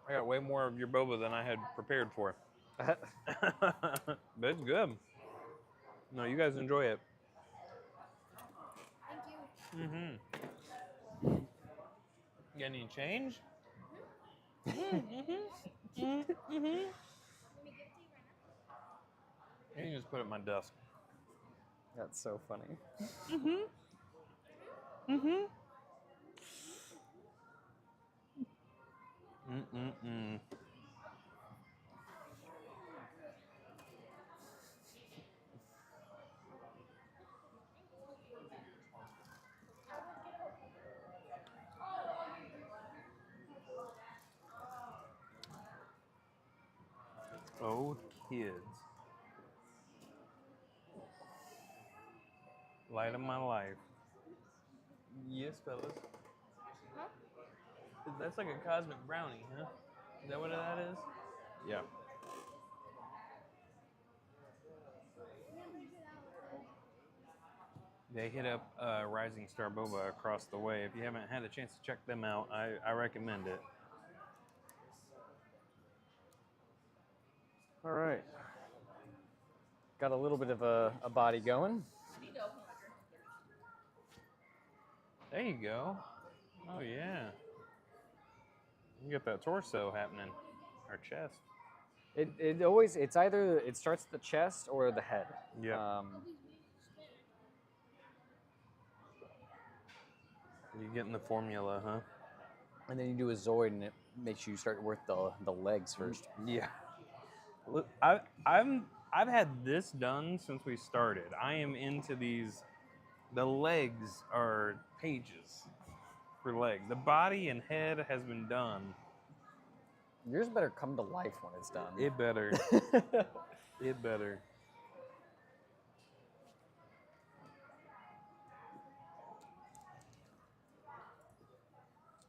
I got way more of your boba than I had prepared for. But it's good. No, you guys enjoy it. Thank you. Mm-hmm. Got any change? Let me give it to you right now. You can just put it at my desk. That's so funny. Mm-mm-mm. Oh, kids. Light of my life. Yes, fellas. Huh? That's like a cosmic brownie, huh? Is that what that is? Yeah. They hit up Rising Star Boba across the way. If you haven't had a chance to check them out, I recommend it. All right. Got a little bit of a body going. There you go. Oh, yeah. You get that torso happening, or chest. It's either it starts at the chest or the head. Yeah. You're getting the formula, huh? And then you do a Zoid, and it makes you start with the legs first. Yeah. Look, I've had this done since we started. I am into these. The legs are pages for legs. The body and head has been done. Yours better come to life when it's done. It better. It better.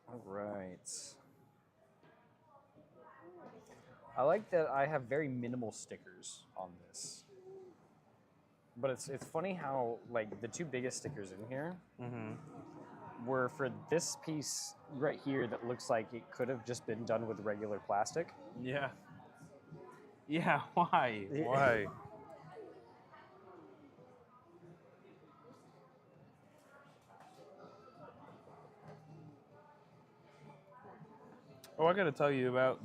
All right. I like that I have very minimal stickers on this. But it's funny how like the two biggest stickers in here were for this piece right here that looks like it could have just been done with regular plastic. Yeah. Yeah, why? Yeah. Why? Oh, I got to tell you about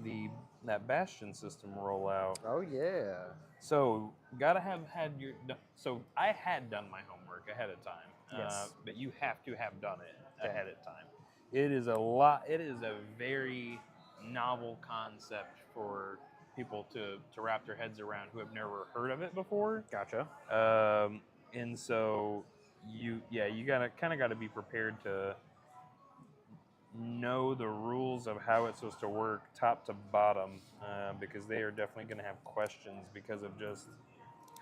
that Bastion system rollout. Oh yeah. So, gotta have had your. So, I had done my homework ahead of time. Yes. But you have to have done it Okay. ahead of time. It is a lot. It is a very novel concept for people to wrap their heads around who have never heard of it before. Gotcha. And so you gotta kind of got to be prepared to know the rules of how it's supposed to work top to bottom, because they are definitely going to have questions because of just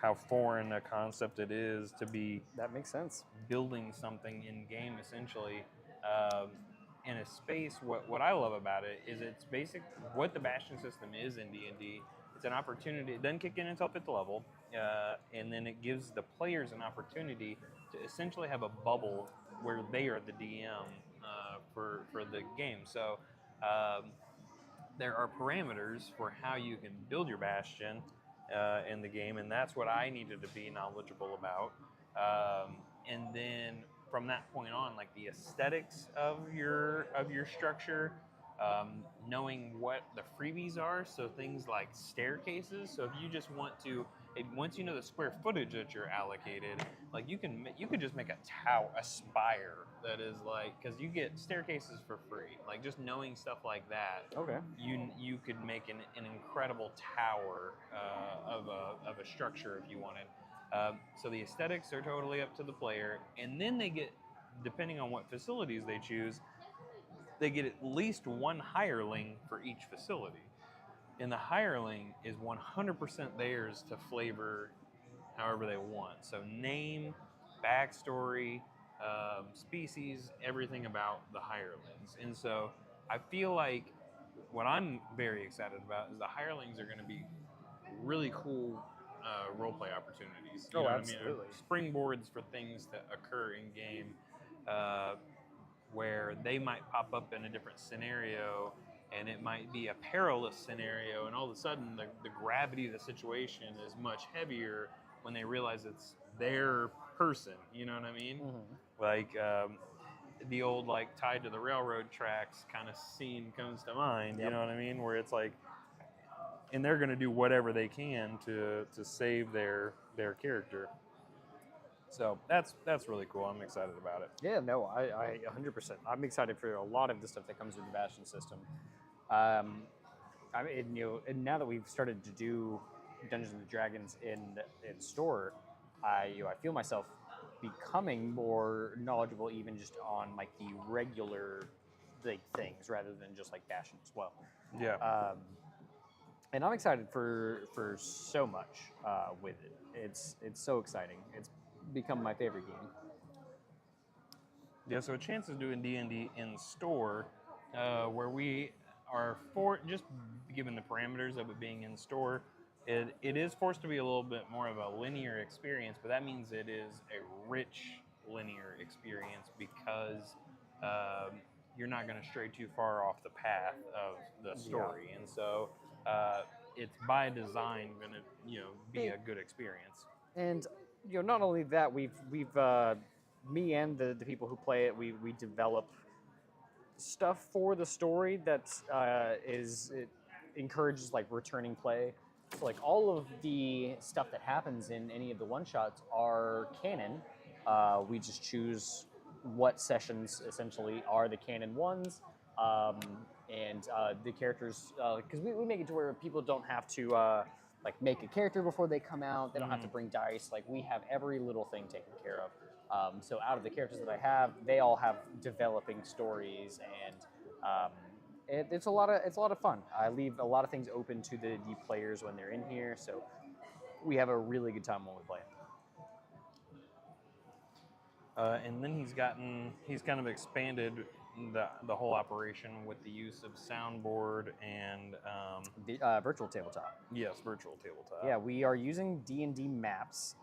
how foreign a concept it is to be That makes sense. building something in game essentially, in a space. What I love about it is it's basic what the Bastion system is in D&D. It's an opportunity. It doesn't kick in until 5th level, and then it gives the players an opportunity to essentially have a bubble where they are the DM for the game. So there are parameters for how you can build your Bastion in the game, and that's what I needed to be knowledgeable about. And then from that point on, like the aesthetics of your structure, knowing what the freebies are, so things like staircases. So if you just want to, once you know the square footage that you're allocated, like you could just make a tower, a spire that is like, because you get staircases for free. Like just knowing stuff like that, Okay. you could make an incredible tower of a structure if you wanted. So the aesthetics are totally up to the player, and then they get, depending on what facilities they choose, they get at least one hireling for each facility. And the hireling is 100% theirs to flavor however they want. So name, backstory, species, everything about the hirelings. And so I feel like what I'm very excited about is the hirelings are going to be really cool roleplay opportunities. You know what I mean? Absolutely. Springboards for things that occur in game, where they might pop up in a different scenario, and it might be a perilous scenario, and all of a sudden the gravity of the situation is much heavier when they realize it's their person. You know what I mean? Mm-hmm. Like the old like tied to the railroad tracks kind of scene comes to mind. Yep. You know what I mean? Where it's like, and they're going to do whatever they can to save their character. So that's really cool. I'm excited about it. Yeah, no, I 100%. I'm excited for a lot of the stuff that comes with the Bastion system. I mean, and now that we've started to do Dungeons and Dragons in store, I feel myself becoming more knowledgeable, even just on like the regular like things, rather than just like Bastion as well. Yeah. And I'm excited for so much with it. It's so exciting. It's become my favorite game. Yeah, so a chance is doing D&D in store, where we are just given the parameters of it being in store, it is forced to be a little bit more of a linear experience, but that means it is a rich linear experience because you're not going to stray too far off the path of the story, and so it's by design going to be a good experience. And not only that, we've me and the people who play it, we develop stuff for the story that it encourages like returning play. So like all of the stuff that happens in any of the one shots are canon. We just choose what sessions essentially are the canon ones, and the characters, because we make it to where people don't have to like make a character before they come out. They don't have to bring dice. Like we have every little thing taken care of. So out of the characters that I have, they all have developing stories, and it's a lot of fun. I leave a lot of things open to the players when they're in here, so we have a really good time when we play. And then he's kind of expanded the whole operation with the use of soundboard and The virtual tabletop. yes, virtual tabletop. Yeah, we are using D&D maps,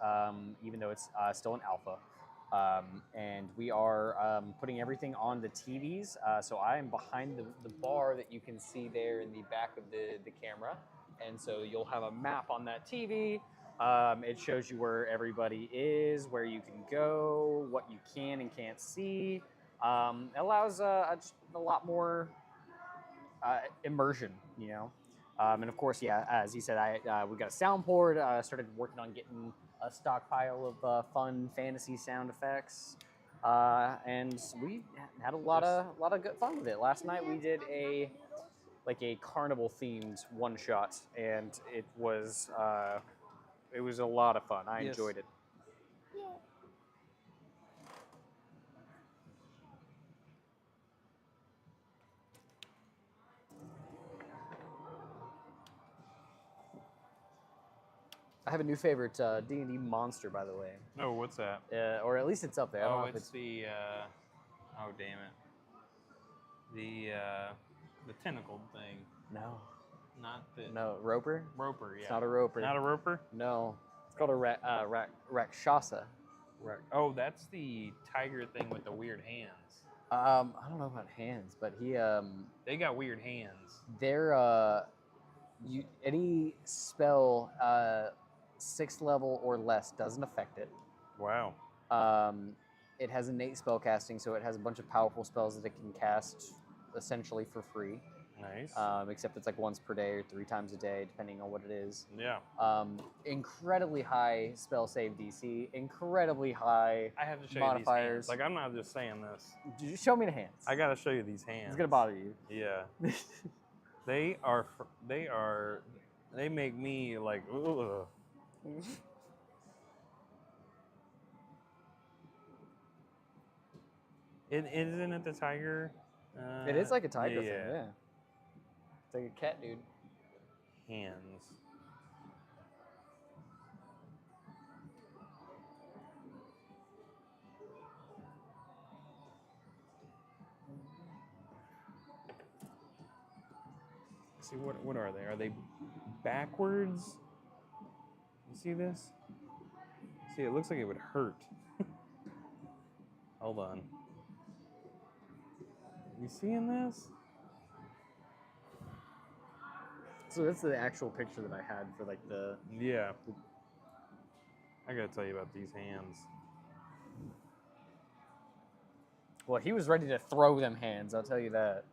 even though it's still an alpha. And we are putting everything on the TVs. So I am behind the bar that you can see there in the back of the camera. And so you'll have a map on that TV. It shows you where everybody is, where you can go, what you can and can't see. It allows just a lot more immersion, you know. And of course, yeah, as you said, we got a soundboard. Started working on getting a stockpile of fun fantasy sound effects, and we had a lot of good fun with it. Last night we did a carnival themed one shot, and it was a lot of fun. I Yes. enjoyed it. Yeah. I have a new favorite D&D monster, by the way, Oh, what's that? or at least it's up there. I don't Oh, know if it's the. Oh, damn it. The tentacled thing. no, Not the. no Roper. Roper, yeah. It's not a Roper. Not a roper? No, it's called a Rakshasa. Oh, that's the tiger thing with the weird hands. I don't know about hands, but They got weird hands. they're any spell 6th level or less doesn't affect it. Wow. It has innate spell casting, so it has a bunch of powerful spells that it can cast essentially for free. Nice. Except it's like once per day or 3 times a day, depending on what it is. Yeah. Incredibly high spell save DC, incredibly high. I have to show you these modifiers. hands. Like, I'm not just saying this. Just show me the hands. I gotta show you these hands. It's gonna bother you. Yeah. They make me like, ugh. Isn't it the tiger? It is like a tiger thing, yeah. yeah. It's like a cat dude. Hands. See, what are they? Are they backwards? You see this? See, it looks like it would hurt. Hold on. You seeing this? So that's the actual picture that I had for like the. Yeah. I gotta tell you about these hands. Well, he was ready to throw them hands. I'll tell you that.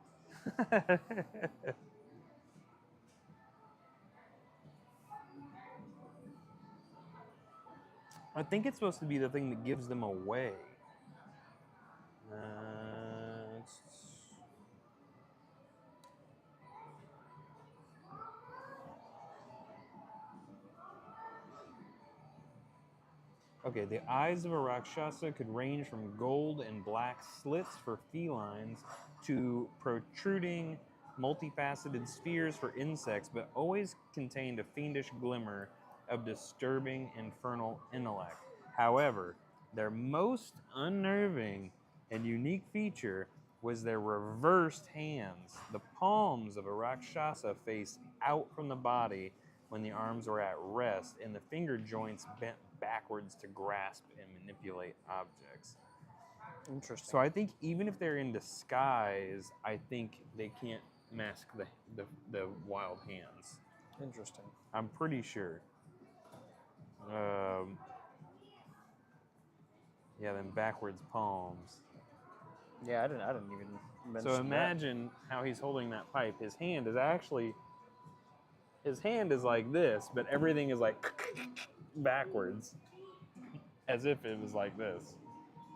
I think it's supposed to be the thing that gives them away. Okay, the eyes of a Rakshasa could range from gold and black slits for felines to protruding, multifaceted spheres for insects, but always contained a fiendish glimmer of disturbing infernal intellect. However, their most unnerving and unique feature was their reversed hands. The palms of a Rakshasa faced out from the body when the arms were at rest, and the finger joints bent backwards to grasp and manipulate objects. Interesting. So I think even if they're in disguise, I think they can't mask the wild hands. Interesting. I'm pretty sure. Yeah, then backwards palms. Yeah, I didn't even mention So imagine how he's holding that pipe. His hand is like this, but everything is like backwards, as if it was like this.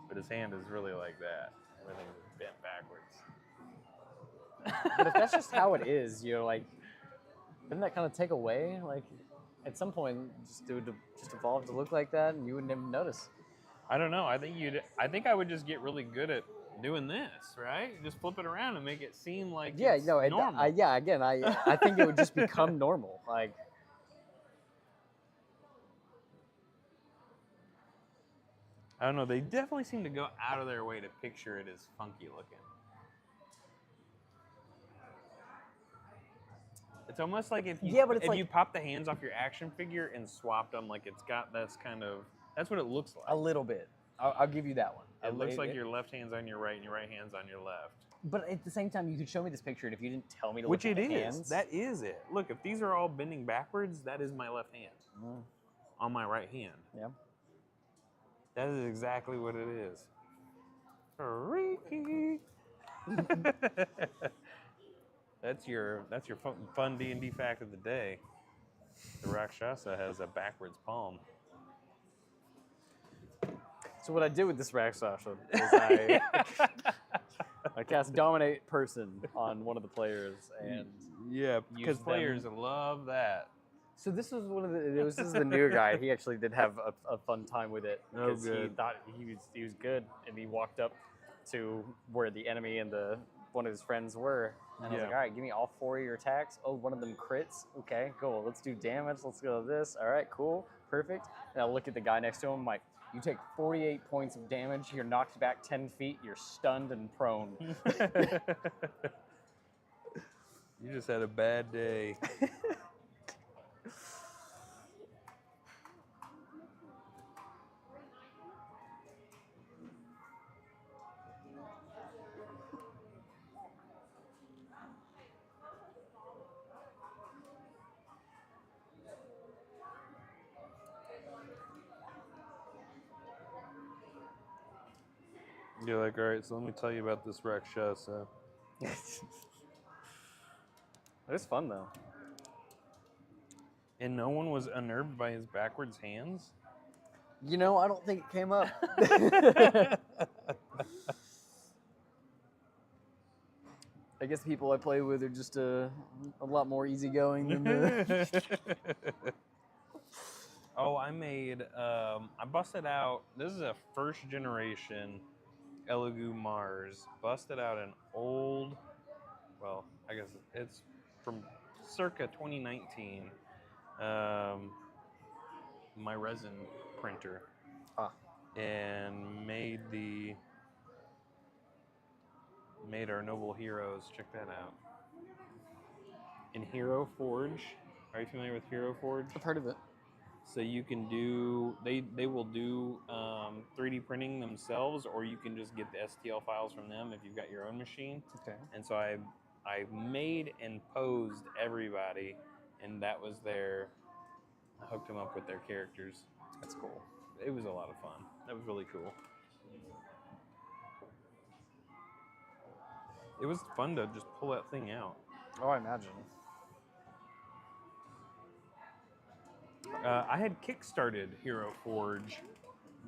But his hand is really like that. Everything is bent backwards. But if that's just how it is, like, doesn't that kind of take away? Like, at some point, it would just evolve to look like that, and you wouldn't even notice. I don't know. I think I would just get really good at doing this, right? Just flip it around and make it seem like it's normal. I think it would just become normal. Like, I don't know. They definitely seem to go out of their way to picture it as funky looking. It's almost like if you pop the hands off your action figure and swapped them, like that's what it looks like. a little bit. I'll give you that one. It looks like your left hand's on your right and your right hand's on your left. But at the same time, you could show me this picture, and if you didn't tell me to Which look it at the is. hands, That is it. Look, if these are all bending backwards, that is my left hand on my right hand. yeah. That is exactly what it is. Freaky. That's your fun D&D fact of the day. The Rakshasa has a backwards palm. So what I did with this Rakshasa is I cast Dominate Person on one of the players, and Yeah, because use them. players love that. so this was this is the new guy. He actually did have a fun time with it Oh, because he good. thought he was good, and he walked up to where the enemy and one of his friends were, and I was Yeah. like, all right, give me all 4 of your attacks. Oh, one of them crits. Okay, cool. Let's do damage. Let's go to this. All right, cool, perfect. And I look at the guy next to him, I'm like, you take 48 points of damage. You're knocked back 10 feet. You're stunned and prone. You just had a bad day. You're like, all right, so let me tell you about this Rakshasa. It was fun though. And no one was unnerved by his backwards hands? You know, I don't think it came up. I guess the people I play with are just a lot more easygoing than the. Oh, I busted out, this is a first generation Elegoo Mars. Busted out an old, well, I guess it's from circa 2019, my resin printer. Ah. And made our noble heroes. Check that out. In Hero Forge. Are you familiar with Hero Forge? I've heard of it. So you can do, they will do 3D printing themselves, or you can just get the STL files from them if you've got your own machine. Okay. And so I made and posed everybody, and that was I hooked them up with their characters. That's cool. It was a lot of fun. That was really cool. It was fun to just pull that thing out. Oh, I imagine. I had kickstarted Hero Forge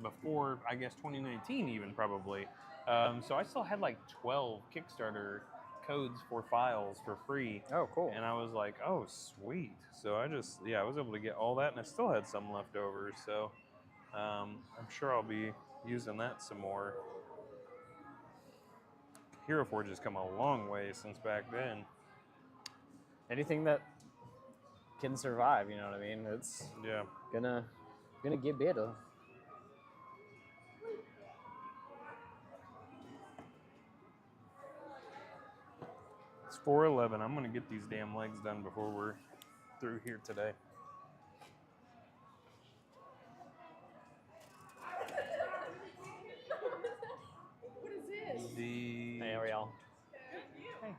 before, I guess, 2019 even, probably. So I still had like 12 Kickstarter codes for files for free. Oh, cool. And I was like, oh, sweet. So I was able to get all that, and I still had some left over. So I'm sure I'll be using that some more. Hero Forge has come a long way since back then. Anything that can survive, you know what I mean? It's Yeah. gonna get better. It's 4:11. I'm gonna get these damn legs done before we're through here today. What is this? Hey, Ariel. Hey.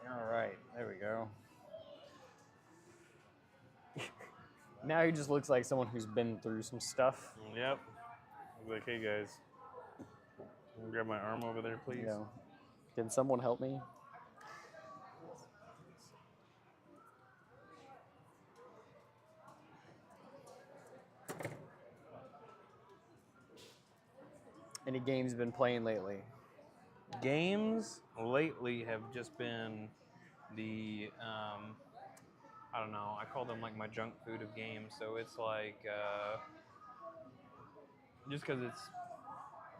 All right, there we go. Now he just looks like someone who's been through some stuff. Yep. I was like, hey guys, can you grab my arm over there, please? You know, can someone help me? Any games you've been playing lately? Games lately have just been the, I don't know, I call them like my junk food of games. So it's like, just because it's,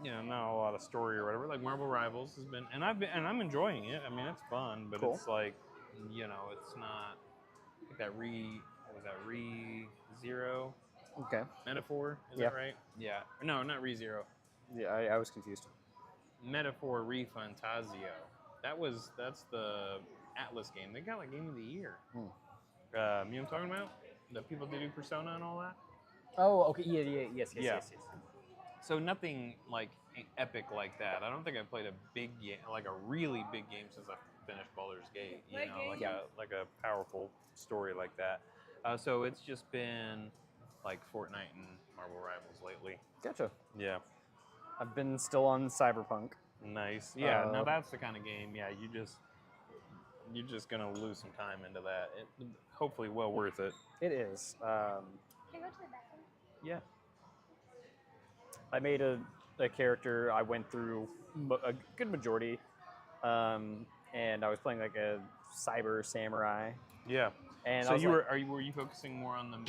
not a lot of story or whatever. Like Marvel Rivals has been, and I'm enjoying it. I mean, it's fun, but Cool. it's like, it's not like that Re-Zero Okay. Metaphor, is Yeah. that right? Yeah. No, not Re-Zero. Yeah, I was confused. Metaphor Re-Fantasio. That's the Atlas game. They got like Game of the Year. You know what I'm talking about? The people that do Persona and all that? Oh, okay. Yeah. Yes. Yeah. So nothing like epic like that. I don't think I've played a big game, like a really big game since I finish Baldur's Gate. You Play know, game. like a powerful story like that. So it's just been like Fortnite and Marvel Rivals lately. Gotcha. Yeah. I've been still on Cyberpunk. Nice. Yeah. Now Uh, that's the kind of game. Yeah, you're just gonna lose some time into that. Hopefully, well worth it. It is. Can I go to the bathroom? Yeah. I made a character. I went through a good majority, and I was playing like a cyber samurai. Yeah. And So I was were you focusing more on the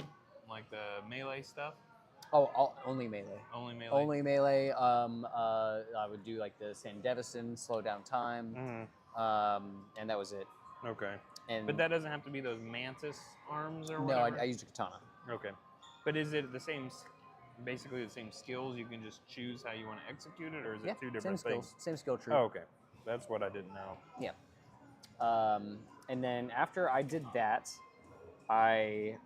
melee stuff? only melee. Only melee. Only melee. I would do like the Sandevistan, slow down time, and that was it. Okay. And But that doesn't have to be those mantis arms or no, whatever. I used a katana. Okay. But is it the same, basically the same skills? You can just choose how you want to execute it, or is it two different same things? skills, same skill tree. Oh, okay. That's what I didn't know. Yeah. And then after I did that, I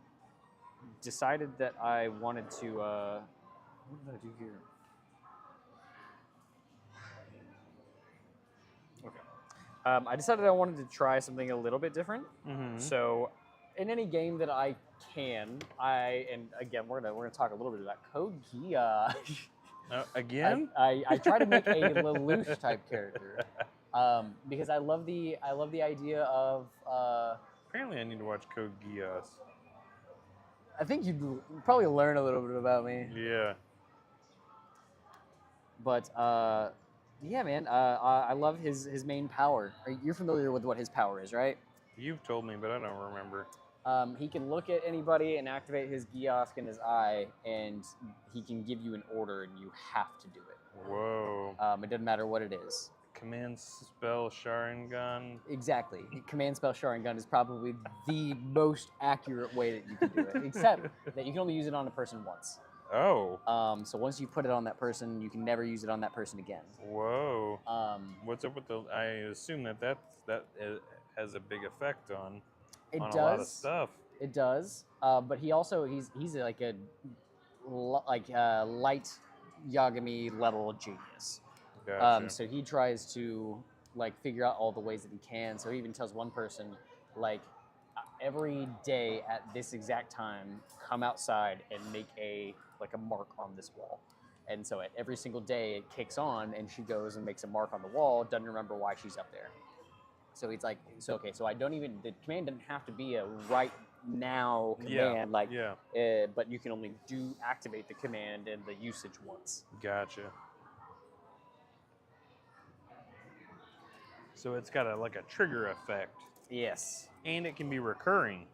decided that I wanted to. What did I do here? Okay. I decided I wanted to try something a little bit different. Mm-hmm. So, in any game that I can, and again we're gonna talk a little bit about Code Geass. Again? I try to make a Lelouch type character because I love the idea of. Apparently, I need to watch Code Geass. I think you'd probably learn a little bit about me, Yeah. but yeah, man, I love his main power. You're familiar with what his power is, right? You've told me, but I don't remember. He can look at anybody and activate his Geass in his eye, and he can give you an order, and you have to do it. Whoa. It doesn't matter what it is. Command spell Sharingan. Exactly. Command spell Sharingan is probably the most accurate way that you can do it, except that you can only use it on a person once. Oh. So once you put it on that person, you can never use it on that person again. Whoa. What's What's up with the? I assume that has a big effect on It on does. a lot of stuff. It does. But he also he's like a light Yagami level genius. Gotcha. So he tries to like figure out all the ways that he can. So he even tells one person like every day at this exact time, come outside and make a mark on this wall. And so at every single day it kicks on and she goes and makes a mark on the wall, doesn't remember why she's up there. So it's like, so I don't even, the command doesn't have to be a right now command, but you can only activate the command and the usage once. Gotcha. So it's got a trigger effect, Yes. and it can be recurring.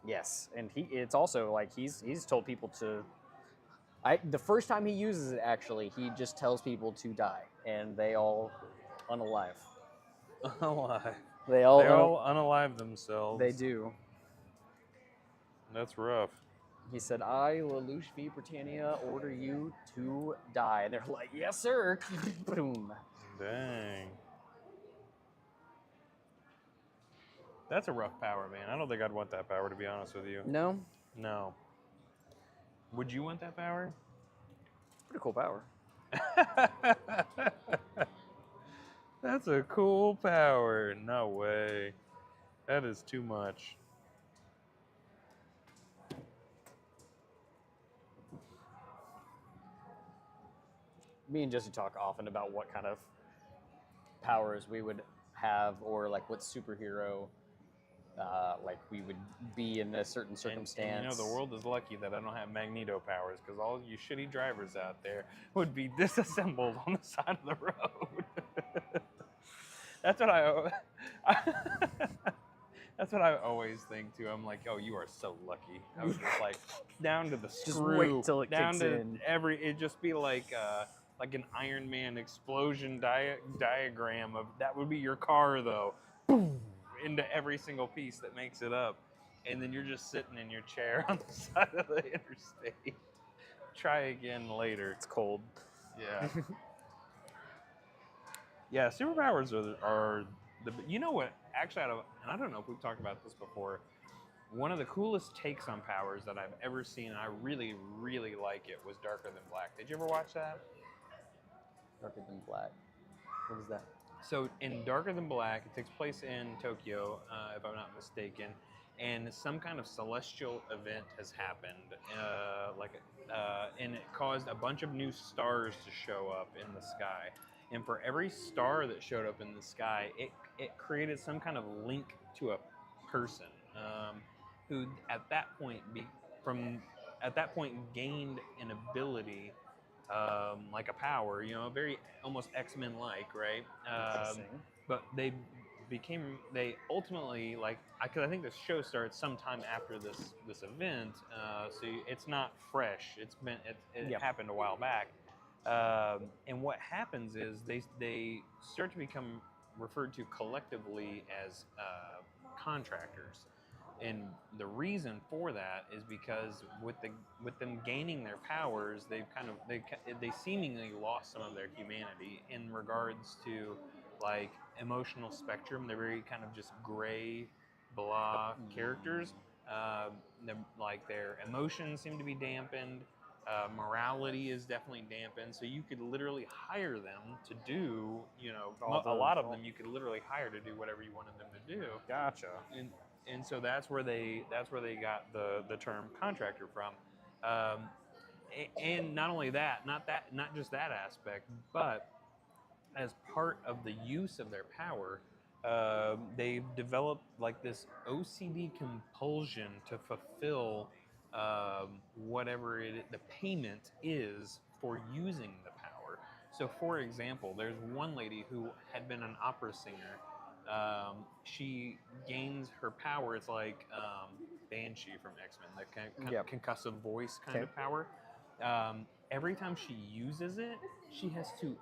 Yes. And it's also like he's told people to, the first time he uses it actually, he just tells people to die and they all unalive. Alive. They all unalive themselves. they do. That's rough. He said, I, Lelouch V. Britannia, order you to die. And they're like, yes, sir. Boom. Dang. That's a rough power, man. I don't think I'd want that power, to be honest with you. No? No. Would you want that power? Pretty cool power. That's a cool power. No way. That is too much. Me and Jesse talk often about what kind of powers we would have or like what superhero like we would be in a certain circumstance. And the world is lucky that I don't have Magneto powers, because all you shitty drivers out there would be disassembled on the side of the road. That's what that's what I always think too. I'm like, oh, you are so lucky. I was just like down to the screw. wait till it down kicks to in. it'd just be like an Iron Man explosion diagram of that would be your car though. Boom, into every single piece that makes it up. And then you're just sitting in your chair on the side of the interstate. Try again later. It's cold. Yeah. Yeah, superpowers are the. You know what? Actually, and I don't know if we've talked about this before. One of the coolest takes on powers that I've ever seen, and I really, really like it, was Darker Than Black. Did you ever watch that? Darker Than Black. What is that? So in Darker Than Black, it takes place in Tokyo, if I'm not mistaken, and some kind of celestial event has happened, and it caused a bunch of new stars to show up in the sky. And for every star that showed up in the sky, it created some kind of link to a person who, at that point, gained an ability. Like a power, very almost X-Men like, right? Interesting. But they ultimately, like, because I think the show starts sometime after this event, so it's not fresh. It Yep. happened a while back, and what happens is they start to become referred to collectively as contractors. And the reason for that is because with them gaining their powers, they seemingly lost some of their humanity in regards to like emotional spectrum. They're very kind of just gray, blah characters. Their emotions seem to be dampened. Morality is definitely dampened. So you could literally hire them to do, a lot of them you could literally hire to do whatever you wanted them to do. Gotcha. And so that's where they got the term contractor from, and not only that, not just that aspect, but as part of the use of their power, they've developed like this OCD compulsion to fulfill whatever the payment is for using the power. So, for example, there's one lady who had been an opera singer. She gains her power. It's like Banshee from X-Men, the Yep. concussive voice kind of power. Every time she uses it, she has to,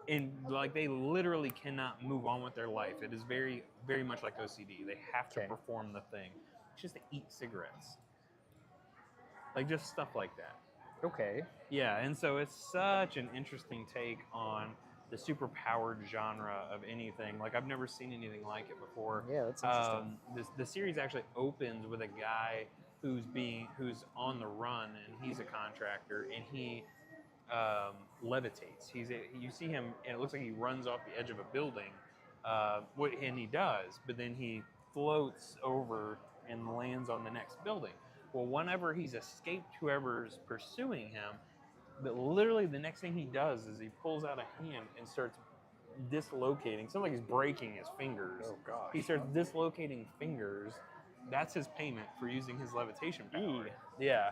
and like they literally cannot move on with their life. It is very, very much like OCD. They have to perform the thing. She has to eat cigarettes, like just stuff like that. Okay. Yeah, and so it's such an interesting take on the superpowered genre of anything. Like, I've never seen anything like it before. Yeah, that's interesting. The series actually opens with a guy who's on the run, and he's a contractor, and he levitates. You see him, and it looks like he runs off the edge of a building, and he does, but then he floats over and lands on the next building. Well, whenever he's escaped whoever's pursuing him, but literally the next thing he does is he pulls out a hand and starts dislocating. Sounds like he's breaking his fingers. Oh gosh. He starts dislocating fingers. That's his payment for using his levitation power. Yeah.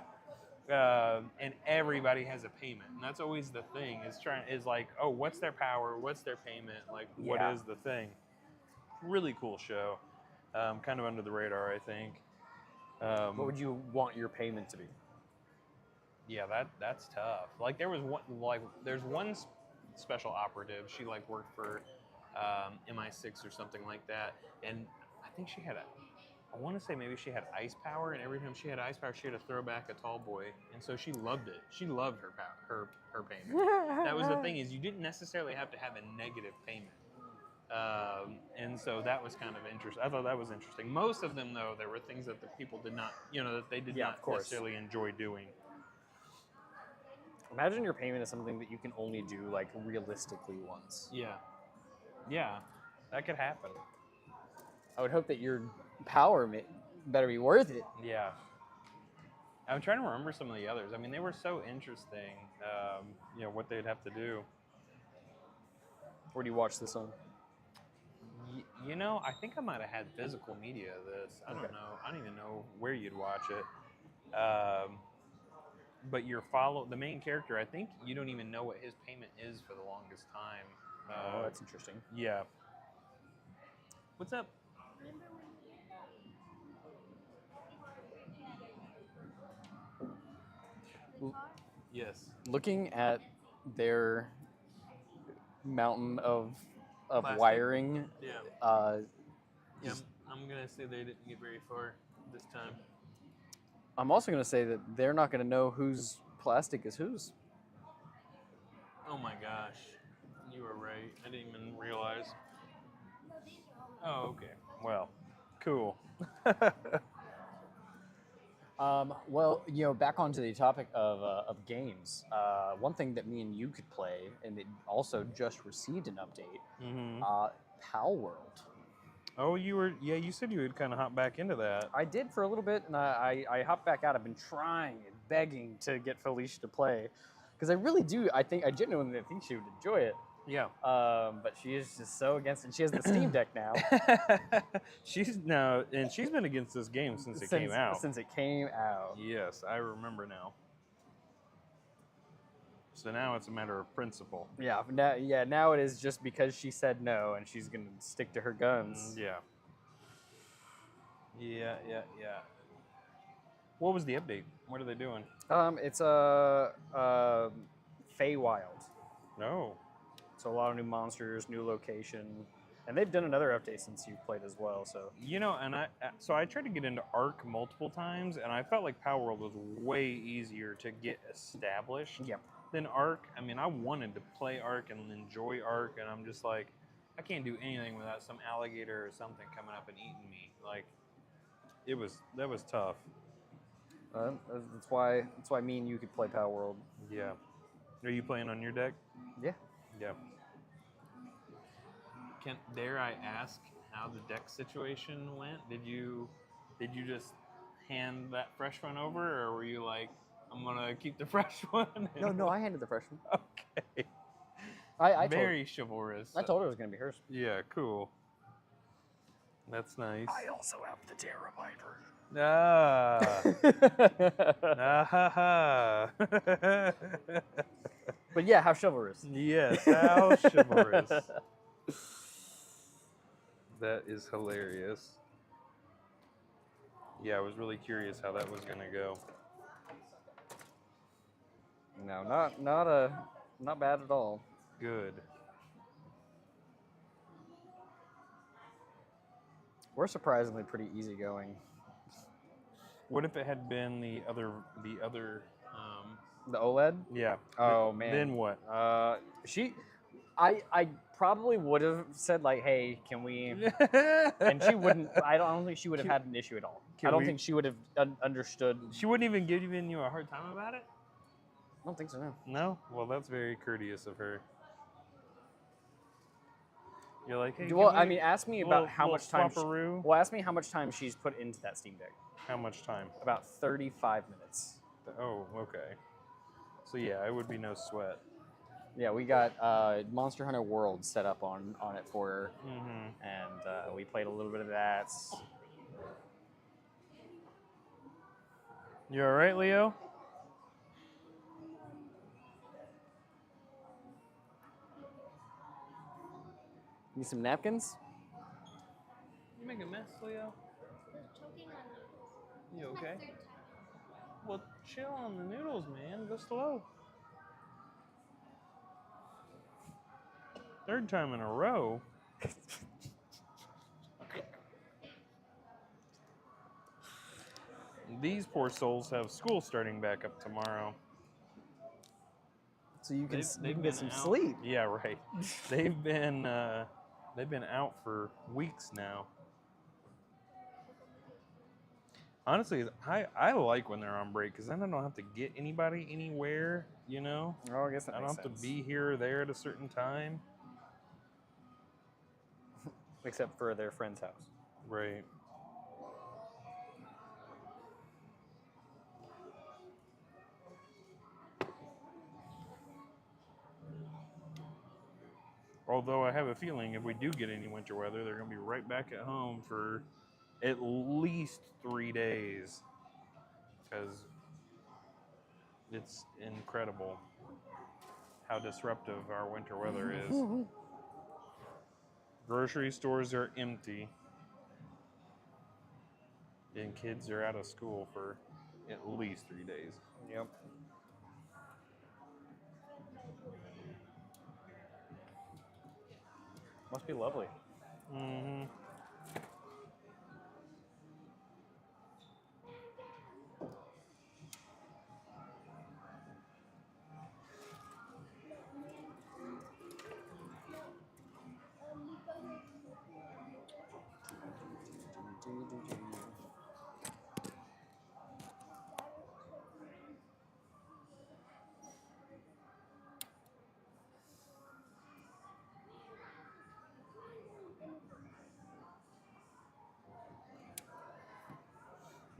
And everybody has a payment, and that's always the thing. Is like, oh, what's their power? What's their payment? Like, what is the thing? Really cool show. Kind of under the radar, I think. What would you want your payment to be? Yeah, that's tough. Like there's one special operative. She like worked for MI6 or something like that, and I think she had I want to say maybe she had ice power, and every time she had ice power, she had to throw back a tall boy, and so she loved it. She loved her power, her payment. That was the thing, is you didn't necessarily have to have a negative payment. And so that was kind of interesting. I thought that was interesting. Most of them, though, there were things that the people did not, that they did not necessarily enjoy doing. Imagine your payment is something that you can only do like realistically once. Yeah, that could happen. I would hope that your power better be worth it. Yeah. I'm trying to remember some of the others. I mean, they were so interesting, what they'd have to do. Where do you watch this on? I think I might have had physical media of this. I don't know. I don't even know where you'd watch it. But the main character, I think you don't even know what his payment is for the longest time. Oh, that's interesting. Yeah. What's up? Yes. Looking at their mountain of Plastic. wiring, Yeah. I'm gonna say they didn't get very far this time. I'm also going to say that they're not going to know whose plastic is whose. Oh my gosh, you were right. I didn't even realize. Oh, okay. Well, cool. Well, back onto the topic of games. One thing that me and you could play, and it also just received an update. Mm-hmm. Pal World. Oh, you said you would kind of hop back into that. I did for a little bit, and I hopped back out. I've been trying and begging to get Felicia to play, because I really do. I genuinely think she would enjoy it. Yeah. But she is just so against it. She has the Steam Deck now. she's been against this game since it came out. Since it came out. Yes, I remember now. So now it's a matter of principle. Yeah. Now it is just because she said no, and she's gonna stick to her guns. Yeah. What was the update? What are they doing? It's a Feywild. No. So a lot of new monsters, new location, and they've done another update since you've played as well. So And I tried to get into Ark multiple times, and I felt like Power World was way easier to get established than Ark. I mean, I wanted to play Ark and enjoy Ark, and I'm just like, I can't do anything without some alligator or something coming up and eating me. Like, that was tough. that's why me and you could play Power World. Yeah. Are you playing on your deck? Yeah. Yeah. Dare I ask how the deck situation went? Did you just hand that fresh one over, or were you like, I'm gonna keep the fresh one? No, I handed the fresh one. Okay. I Very chivalrous. I told her it was gonna be hers. Yeah, cool. That's nice. I also have the Terabyte version. Ah. But yeah, how chivalrous. Yes, how chivalrous. That is hilarious. Yeah, I was really curious how that was gonna go. No, not bad at all. Good. We're surprisingly pretty easygoing. What if it had been the other? The OLED? Yeah. Oh man. Then what? I probably would have said like, hey, can we? And she wouldn't. I don't think she would have had an issue at all. I don't think she would have understood. She wouldn't even given you a hard time about it? I don't think so. No. No? Well, that's very courteous of her. You're like, hey. Well, I mean, ask me about how much time. Swapperoo? Well, ask me how much time she's put into that Steam Deck. How much time? About 35 minutes. Oh, okay. So yeah, it would be no sweat. Yeah, we got Monster Hunter World set up on it for her, and we played a little bit of that. You all right, Leo? Need some napkins? You make a mess, Leo. They're choking on noodles. You It's my okay? third time. Well, chill on the noodles, man. Go slow. Third time in a row. These poor souls have school starting back up tomorrow. So you can They've get been some out. sleep. Yeah, right. They've been out for weeks now. Honestly, I like when they're on break because then I don't have to get anybody anywhere. You know, Oh, I guess that I makes don't have sense. to be here or there at a certain time. Except for their friend's house. Right. Although I have a feeling if we do get any winter weather, they're going to be right back at home for at least 3 days. Because it's incredible how disruptive our winter weather is. Grocery stores are empty. And kids are out of school for at least 3 days. Yep. Must be lovely. Mm-hmm.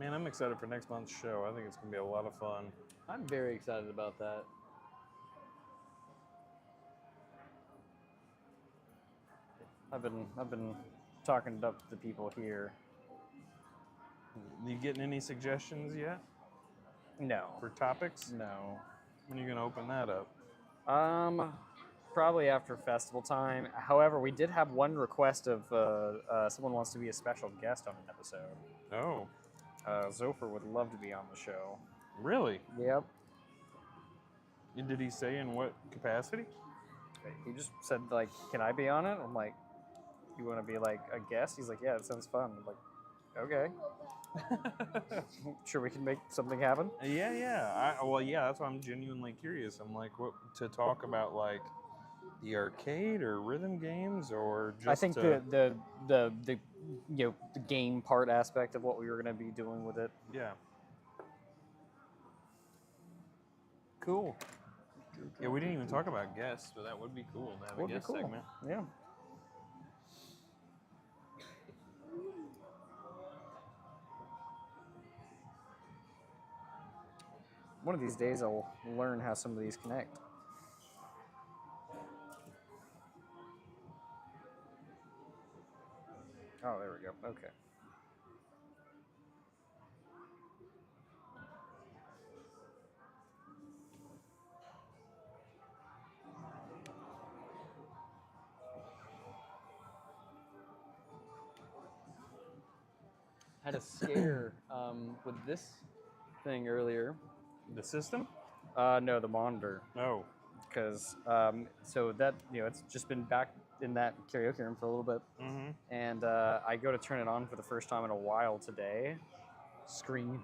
Man, I'm excited for next month's show. I think it's gonna be a lot of fun. I'm very excited about that. I've been talking to the people here. You getting any suggestions yet No, for topics? no. When are you gonna open that up? Probably after festival time. However, we did have one request of someone wants to be a special guest on an episode. Oh, Zopher would love to be on the show. really? Yep. Did he say in what capacity? He just said like, "Can I be on it?" I'm like, "You want to be like a guest?" He's like, "Yeah, it sounds fun." I'm like, "Okay, sure we can make something happen." Yeah. Well, yeah. That's why I'm genuinely curious. I'm like, what to talk about, like the arcade or rhythm games, or just? I think the you know the game part aspect of what we were going to be doing with it. Yeah. Cool. Yeah, we didn't even talk about guests, but that would be cool to have Would a be guest cool. segment. Yeah. One of these days, I'll learn how some of these connect. Oh, there we go. Okay. Had a scare with this thing earlier. The system? No, the monitor. Oh. Because so that it's just been back in that karaoke room for a little bit, Mm-hmm. and I go to turn it on for the first time in a while today. Screen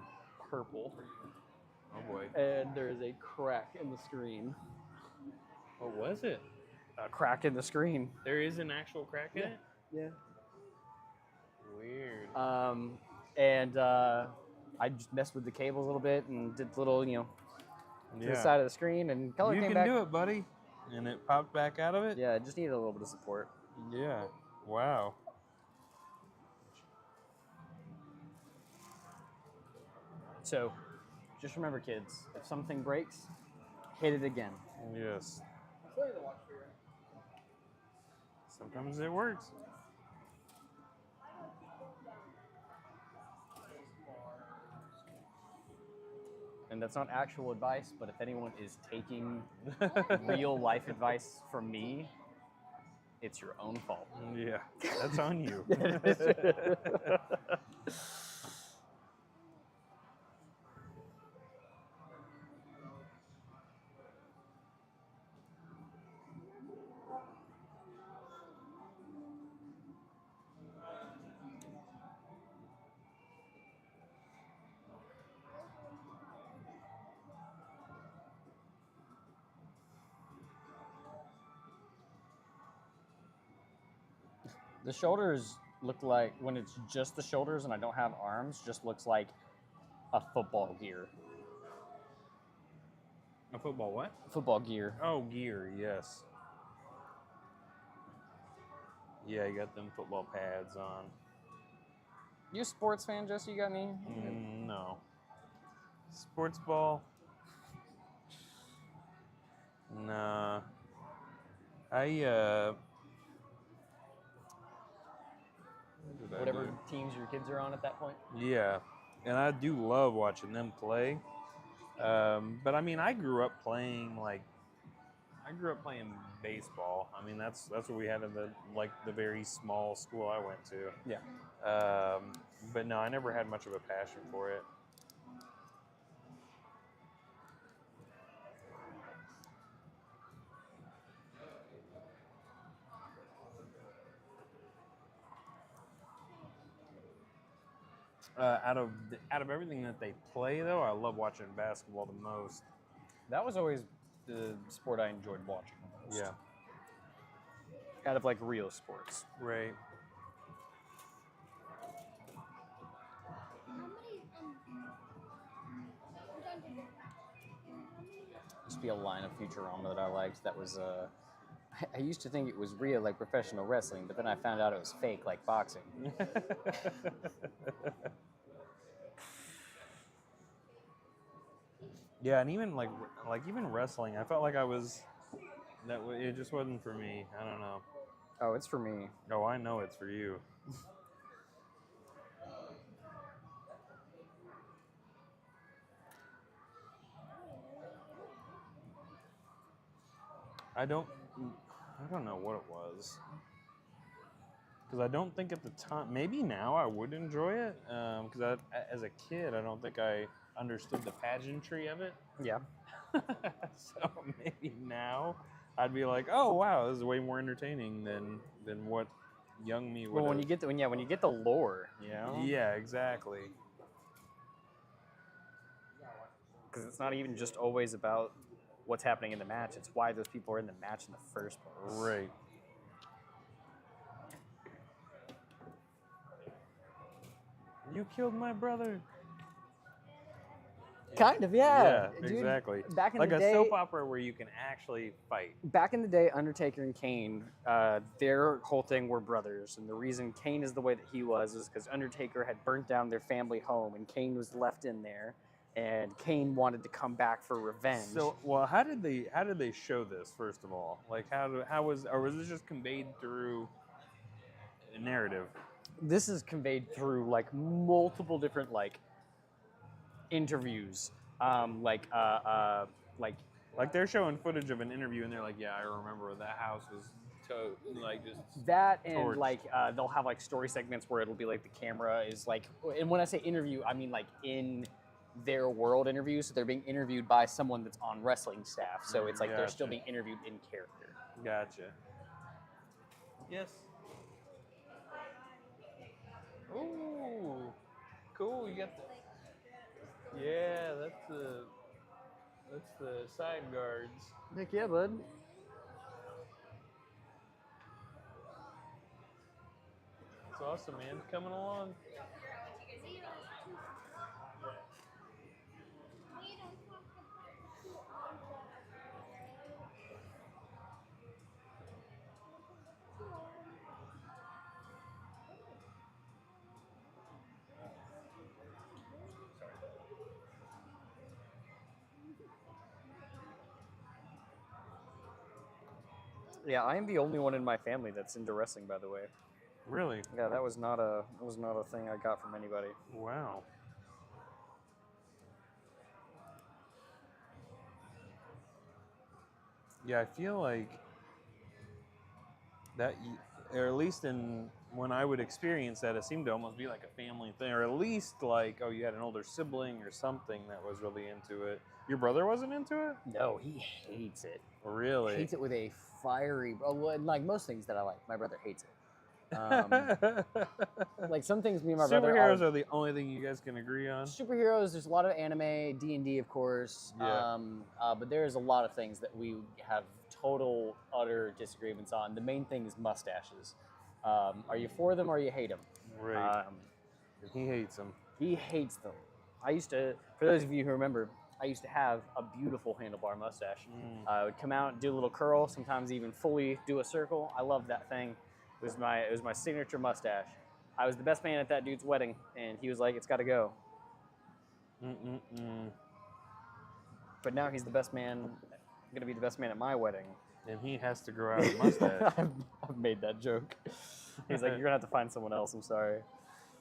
purple, Oh boy. and there is a crack in the screen. What was it? A crack in the screen. There is an actual crack in it? Yeah. Weird. And I just messed with the cables a little bit and did little to the side of the screen, and color You came can back. do it, buddy. And it popped back out of it? Yeah, it just needed a little bit of support. Yeah. Wow. So, just remember, kids, if something breaks, hit it again. Yes. Sometimes it works. And that's not actual advice, but if anyone is taking real life advice from me, it's your own fault. Yeah. That's on you. The shoulders look like, when it's just the shoulders and I don't have arms, just looks like a football gear. A football what? Football gear. Oh, gear, yes. Yeah, you got them football pads on. You a sports fan, Jesse? You got any? No. Sports ball? Nah. what did I Whatever do? teams your kids are on at that point. Yeah, and I do love watching them play. But I mean, I grew up playing baseball. I mean, that's what we had in the very small school I went to. Yeah. But no, I never had much of a passion for it. Out of everything that they play, though, I love watching basketball the most. That was always the sport I enjoyed watching the most. Yeah. Out of like real sports. Right. How many, I'm done here. Used to be a line of Futurama that I liked that was I used to think it was real like professional wrestling, but then I found out it was fake like boxing. Yeah, and even like even wrestling, I felt like I was it just wasn't for me. I don't know. Oh, it's for me. Oh, I know it's for you. I don't know what it was. Because I don't think at the time, maybe now I would enjoy it. Because as a kid, I don't think I understood the pageantry of it. Yeah. So maybe now I'd be like, oh wow, this is way more entertaining than what young me would. Well, when you get the lore, you know. Yeah, exactly. Because it's not even just always about what's happening in the match. It's why those people are in the match in the first place. Right. You killed my brother. Kind of, yeah. Yeah, Dude, exactly. Back in Like the a day, soap opera where you can actually fight. back in the day, Undertaker and Kane, their whole thing were brothers, and the reason Kane is the way that he was because Undertaker had burnt down their family home, and Kane was left in there, and Kane wanted to come back for revenge. So, well, how did they show this first of all? Like, was this just conveyed through a narrative? This is conveyed through like multiple different like interviews, like they're showing footage of an interview, and they're like, "Yeah, I remember that house was like just that, and torched." like they'll have like story segments where it'll be like the camera is like, and when I say interview, I mean like in their world interview, so they're being interviewed by someone that's on wrestling staff, so it's like they're still Gotcha. being interviewed in character. Gotcha. Yes. Ooh, cool. You got the. Yeah, that's the side guards. Heck yeah, bud. It's awesome, man. Coming along. Yeah, I am the only one in my family that's into wrestling, by the way. Really? Yeah, that was not a thing I got from anybody. Wow. Yeah, I feel like that, or at least when I would experience that, it seemed to almost be like a family thing, or at least like, oh, you had an older sibling or something that was really into it. Your brother wasn't into it? No, he hates it. Really? Hates it with a fiery. Well, like most things that I like, my brother hates it. Like some things, me and my brother. Superheroes are the only thing you guys can agree on. Superheroes. There's a lot of anime, D&D, of course. Yeah. But there's a lot of things that we have total, utter disagreements on. The main thing is mustaches. Are you for them or you hate them? Right. He hates them. He hates them. I used to, for those of you who remember, I used to have a beautiful handlebar mustache. I would come out, do a little curl, sometimes even fully do a circle. I loved that thing. It was my signature mustache. I was the best man at that dude's wedding, and he was like, "It's got to go." But now he's the best man. Gonna be the best man at my wedding. And he has to grow out a mustache. I've made that joke. He's like, "You're gonna have to find someone else." I'm sorry.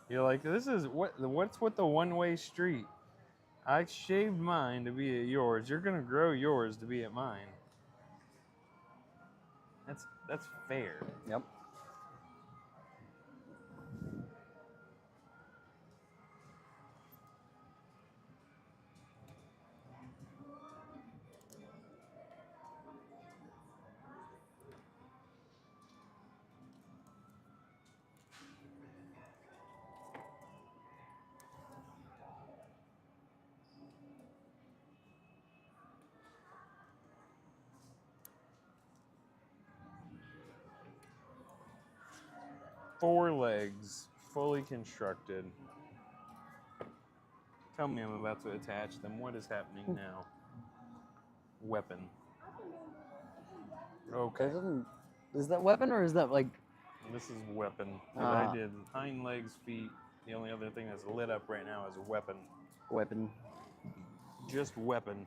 You're like, this is what's with the one-way street? I shaved mine to be at yours. You're gonna grow yours to be at mine. That's fair. Yep. Four legs, fully constructed. Tell me I'm about to attach them. What is happening now? Weapon. Okay. Is that weapon or is that like? This is weapon. Ah. I did hind legs, feet. The only other thing that's lit up right now is weapon. Weapon. Just weapon.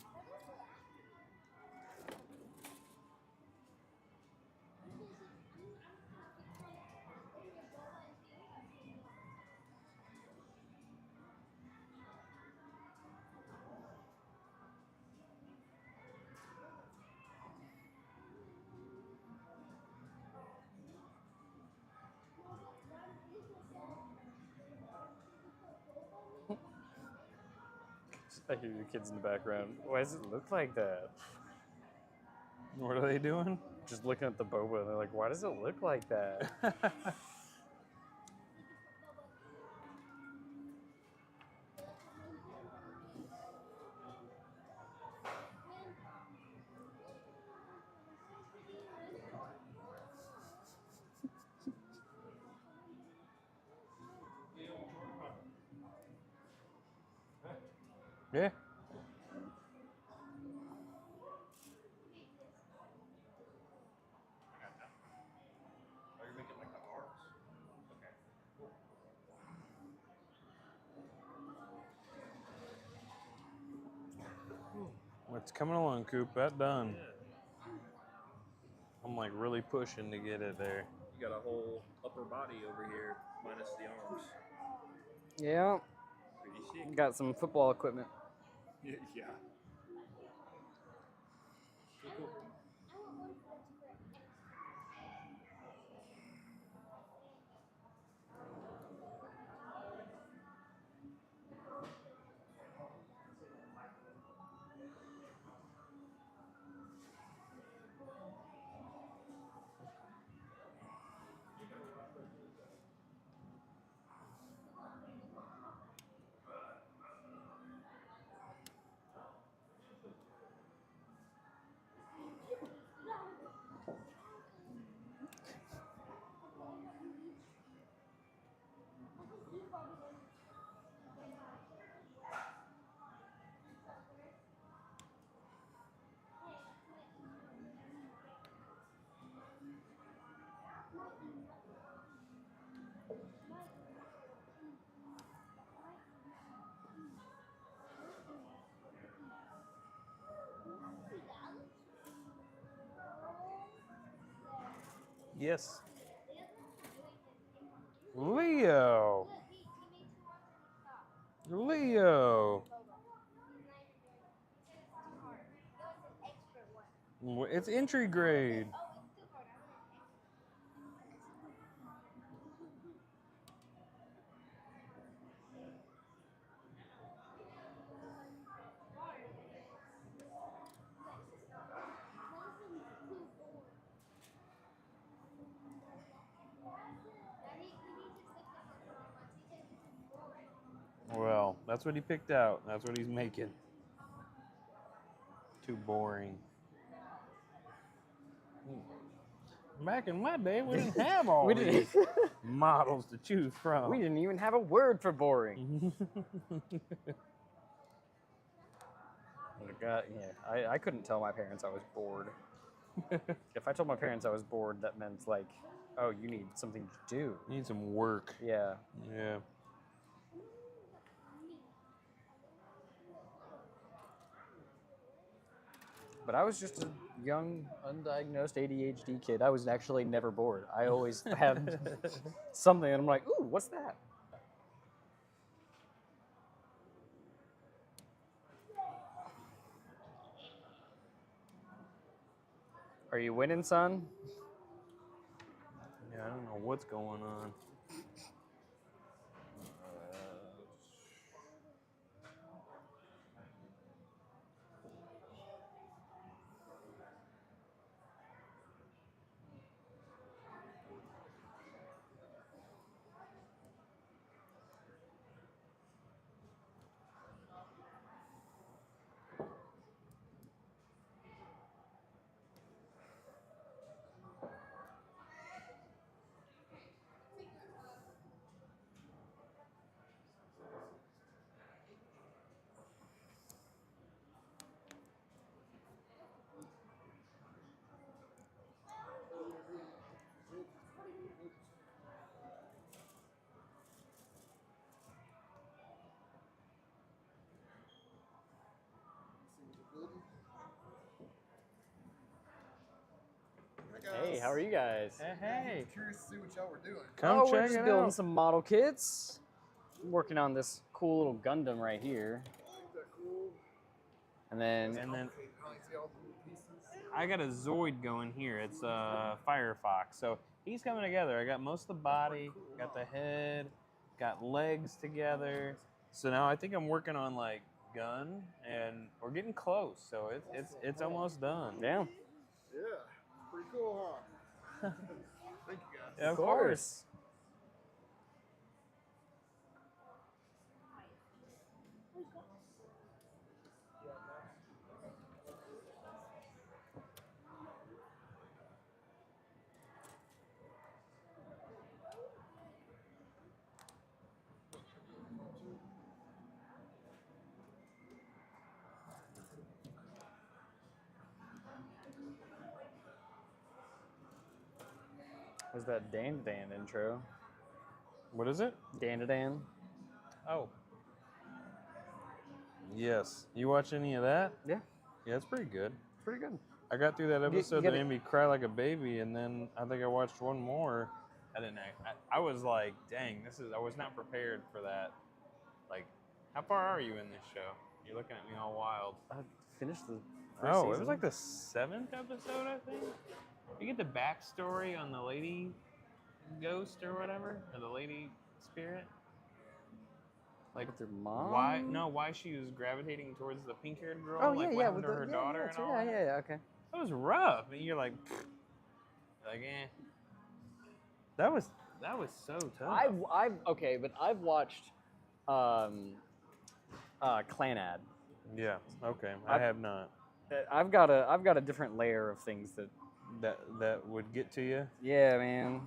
I hear the kids in the background. Why does it look like that? What are they doing? Just looking at the boba, and they're like, why does it look like that? Yeah. Oh, you're making like the arms. Okay. It's coming along, Coop. That done. I'm like really pushing to get it there. You got a whole upper body over here, minus the arms. Yeah, Pretty sick. got some football equipment. Yeah. Cool. I want one for extra. Yes. Leo. Leo. It's entry grade. Well, that's what he picked out. That's what he's making. Too boring. Back in my day, we didn't have all We these didn't. models to choose from. We didn't even have a word for boring. God, yeah, I couldn't tell my parents I was bored. If I told my parents I was bored, that meant like, oh, you need something to do. Need some work. Yeah. Yeah. But I was just a young, undiagnosed ADHD kid. I was actually never bored. I always had something, and I'm like, ooh, what's that? Are you winning, son? Yeah, I don't know what's going on. Hey, how are you guys? Hey. Curious to see what y'all were doing. Come we're check just it building out. some model kits. I'm working on this cool little Gundam right here. Is that cool? And then And then Okay, I see all the little pieces. I got a Zoid going here. It's a Firefox. So he's coming together. I got most of the body, got the head, got legs together. So now I think I'm working on like gun, and we're getting close. So it's almost done. yeah, Yeah, pretty cool, huh? Thank you guys. Yeah, of course. was that Dan Dan intro? What is it? Dan Dan. Oh. Yes. You watch any of that? Yeah, Yeah, it's pretty good. pretty good. I got through that You episode that gotta- made me cry like a baby, and then I think I watched one more. I didn't. I was like, dang, I was not prepared for that. Like, how far are you in this show? You're looking at me all wild. I finished the. Oh, first it was season. like the 7th episode, I think. You get the backstory on the lady ghost or whatever, or the lady spirit. Like with their mom. why she was gravitating towards the pink-haired girl? Oh like yeah, what yeah, happened with to her the, daughter yeah, and so all yeah, that? yeah, yeah, okay. That was rough, and you're like, eh. That was so tough. Okay, but I've watched, Clanad. Yeah. Okay. I have not. I've got a different layer of things that. That would get to you. Yeah, man.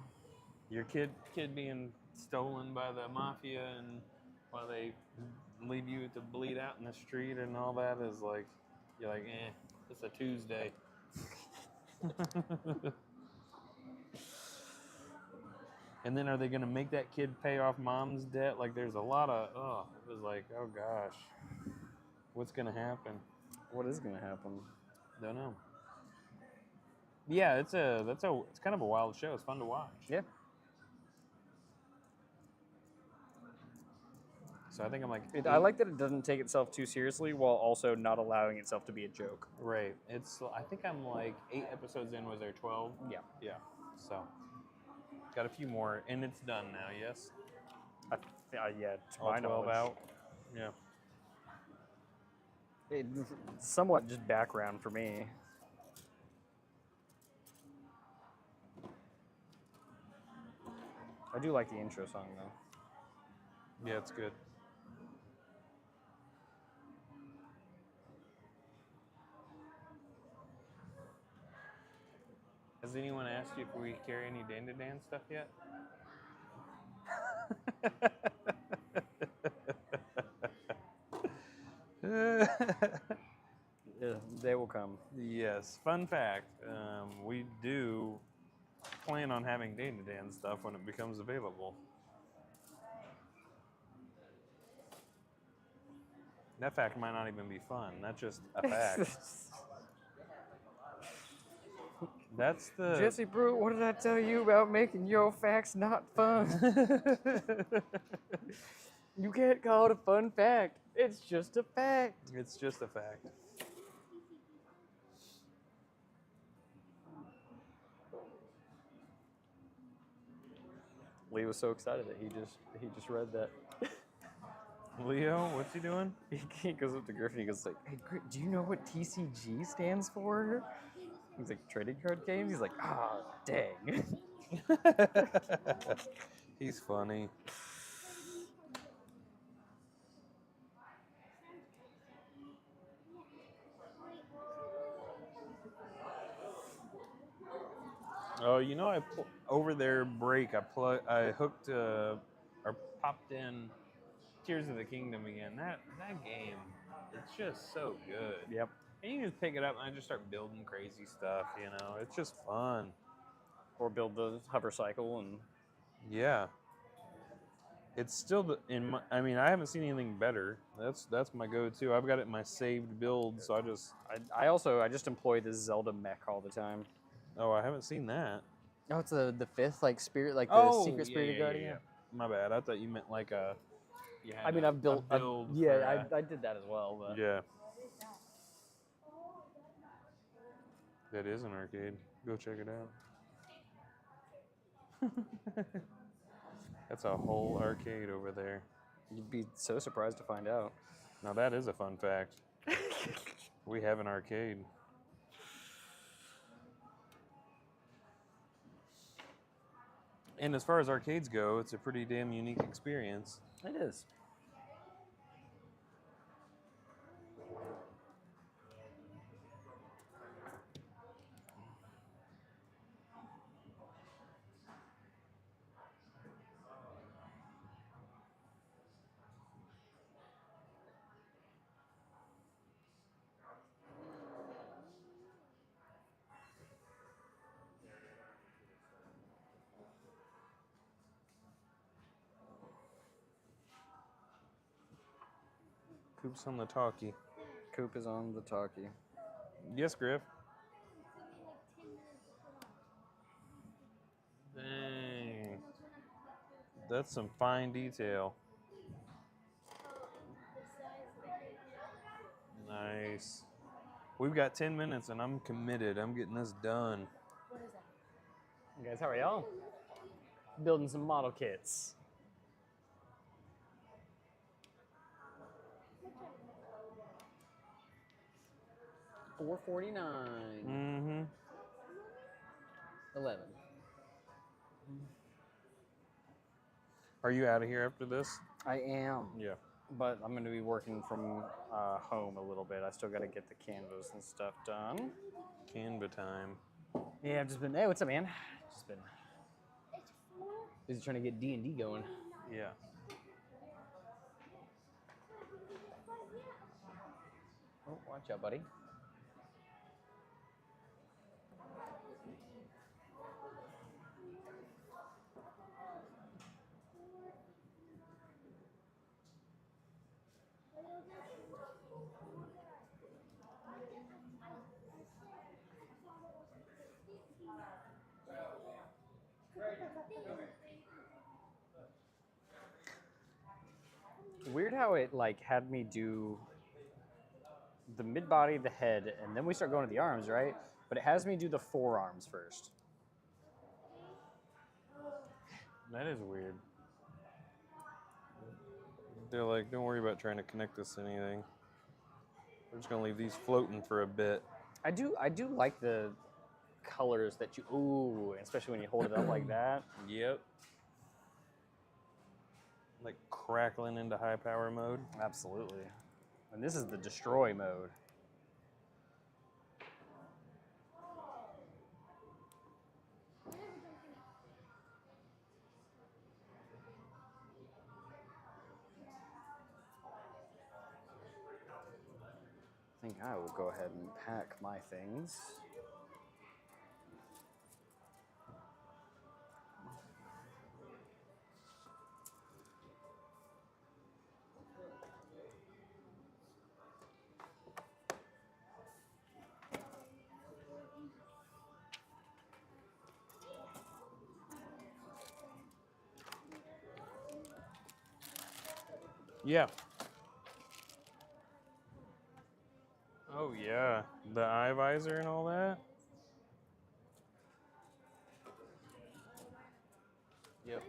Your kid being stolen by the mafia, and while they leave you to bleed out in the street and all that is like, you're like, eh, it's a Tuesday. And then are they gonna make that kid pay off mom's debt? Like, there's a lot of it was like, oh gosh, what's gonna happen? What is gonna happen? Don't know. Yeah, it's kind of a wild show. It's fun to watch. Yeah. So I think I'm like, I like that it doesn't take itself too seriously while also not allowing itself to be a joke. right. I think I'm like 8 episodes in. Was there 12? Yeah. Yeah. So got a few more, and it's done now. Yes. Yeah, to All my 12 knowledge. out. Yeah. It's somewhat just background for me. I do like the intro song though. Yeah, it's good. Has anyone asked you if we carry any Dan to Dan stuff yet? Yeah, they will come. Yes. Fun fact: we do plan on having Dan to Dan stuff when it becomes available. That fact might not even be fun. That's just a fact. That's the Jesse Brew, what did I tell you about making your facts not fun? You can't call it a fun fact. It's just a fact. It's just a fact. Lee was so excited that he just read that. Leo, what's he doing? He goes up to Griffin. He goes like, "Hey, do you know what TCG stands for?" He's like, "Trading card games." He's like, "Ah, dang." He's funny. Oh, you know, over their break, I hooked or popped in Tears of the Kingdom again. That game, it's just so good. Yep. And you just pick it up and I just start building crazy stuff. You know, it's just fun. Or build the hover cycle and. Yeah. It's still I mean, I haven't seen anything better. That's my go-to. I've got it in my saved build, so I just I just employ this Zelda mech all the time. Oh, I haven't seen that. Oh, it's the fifth like spirit, like the Oh, secret spirited guardian. My bad. I thought you meant like a. You had I mean, a- I've built. a build yeah, for I did that as well. But yeah. That is an arcade. Go check it out. That's a whole arcade over there. you'd be so surprised to find out. Now that is a fun fact. We have an arcade. And as far as arcades go, it's a pretty damn unique experience. It is. Coop's on the talkie. Coop is on the talkie. Yes, Griff. Dang. That's some fine detail. Nice. We've got 10 minutes and I'm committed. I'm getting this done. Hey guys, how are y'all? Building some model kits. $4.49. Mm-hmm. 11. Are you out of here after this? I am, Yeah. but I'm going to be working from home a little bit. I still got to get the canvas and stuff done. Canva time. Yeah, I've just been. Hey, what's up, man? Just been It's 4. busy trying to get D&D going. Yeah. Oh, watch out, buddy. Weird how it like had me do the mid body, the head, and then we start going to the arms, right? But it has me do the forearms first. That is weird. They're like, don't worry about trying to connect this to anything. We're just gonna leave these floating for a bit. I do like the colors that you ooh, especially when you hold it up like that. Yep. Like crackling into high power mode. Absolutely. And this is the destroy mode. I think I will go ahead and pack my things. Yeah. Oh yeah, the eye visor and all that. Yep.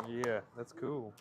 Yeah, that's cool.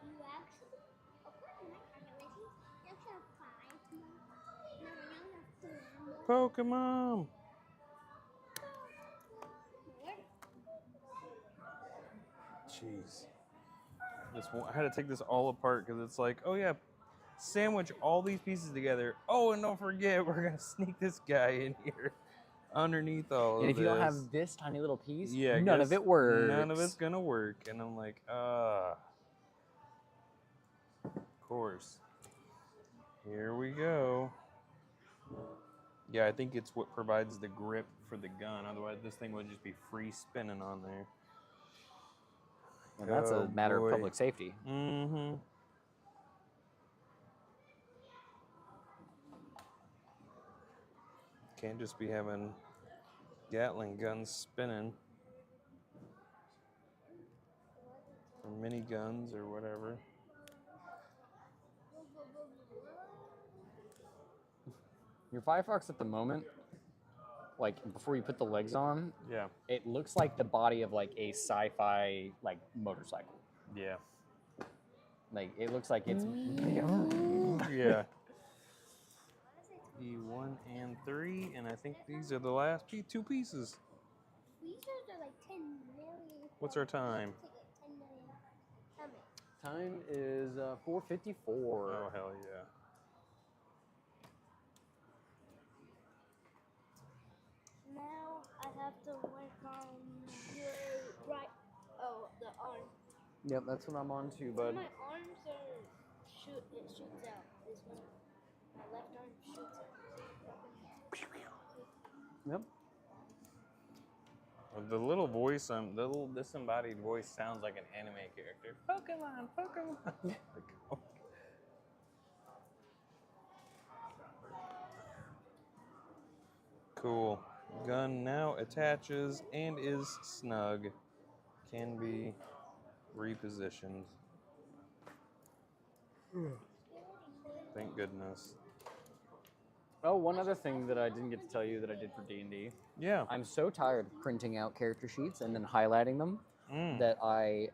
You actually, according to my calculations, you actually have 5 more. No, you only have 4 more. Pokemon. Where? Jeez. I had to take this all apart because it's like, oh yeah, sandwich all these pieces together. Oh, and don't forget, we're gonna sneak this guy in here underneath all And of if you don't have this. this tiny little piece, Yeah, none of guess it works. None of it's gonna work. And I'm like, of course. Here we go. Yeah, I think it's what provides the grip for the gun. Otherwise, this thing would just be free spinning on there. And that's Oh, a matter boy. of public safety. Mm-hmm. Can't just be having Gatling guns spinning. Or mini guns or whatever. Your Firefox at the moment, like before you put the legs on, Yeah. it looks like the body of like a sci-fi like motorcycle. Yeah. Like it looks like it's Yeah. E1 and 3, and I think these are the last two pieces. Tweezers are like 10 million. What's our time? Take like 10 million. How much? Time is 4:54. Oh, hell yeah. Now I have to work on the right. Oh, the arm. Yep, that's what I'm on too, So bud. my arms are it shoots out. This one, my left arm shoots out. Yep. The little voice, the little disembodied voice sounds like an anime character. Pokemon, Pokemon. Cool. Gun now attaches and is snug. Can be repositioned. Thank goodness. Oh, one other thing that I didn't get to tell you that I did for D&D. Yeah. I'm so tired of printing out character sheets and then highlighting them that I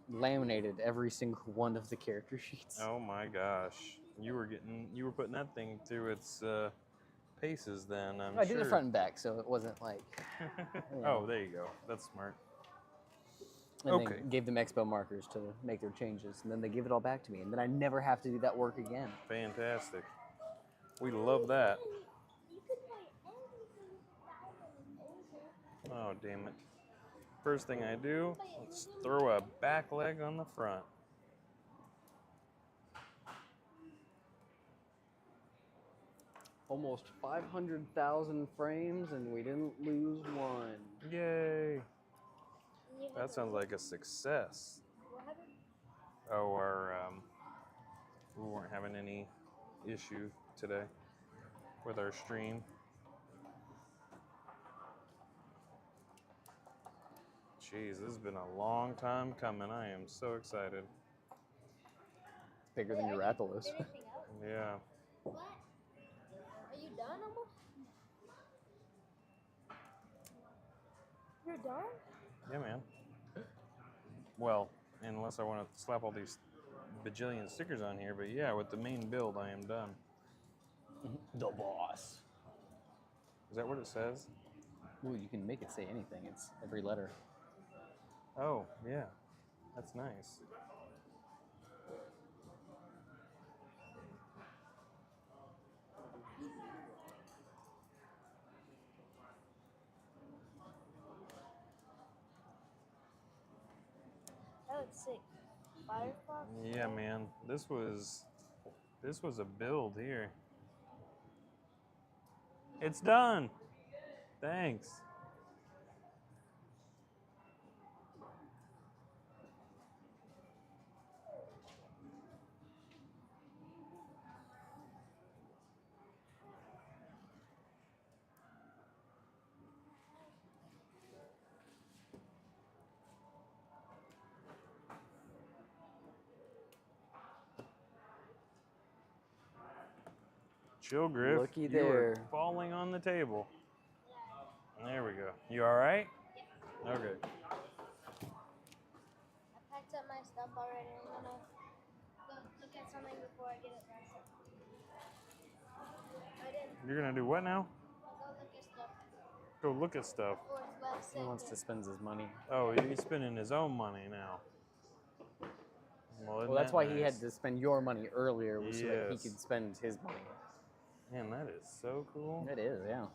laminated every single one of the character sheets. Oh my gosh. You were putting that thing through its paces then, I'm I sure. did it front and back, so it wasn't like. Oh, there you go. That's smart. And Okay. then gave them expo markers to make their changes, and then they give it all back to me, and then I never have to do that work again. Fantastic. We love that. You could play anything. Oh, damn it. First thing I do, let's throw a back leg on the front. Almost 500,000 frames, and we didn't lose one. Yay. That sounds like a success. What happened? Oh, we weren't having any issue today with our stream. Jeez, this has been a long time coming. I am so excited. Bigger than your Rathalos. Finishing up? Yeah. What? Are you done almost? You're done? Yeah, man. Well, unless I want to slap all these bajillion stickers on here, but yeah, with the main build, I am done. The boss. Is that what it says? Ooh, you can make it say anything. It's every letter. Oh, yeah. That's nice. That looks sick. Firefox? Yeah, man. This was a build here. It's done. Thanks. Chill, Griff. Looky You there. are falling on the table. There we go. You all right? Okay. I packed up my stuff already. I'm gonna go look at something before I get it dressed up. I didn't. You're gonna do what now? I'll go look at stuff. Go look at stuff. Or it's about He wants to spend his money. Oh, he's spending his own money now. Well, that's why he had to spend your money earlier, so that he Yes. could spend his money. Man, that is so cool. It is, yeah.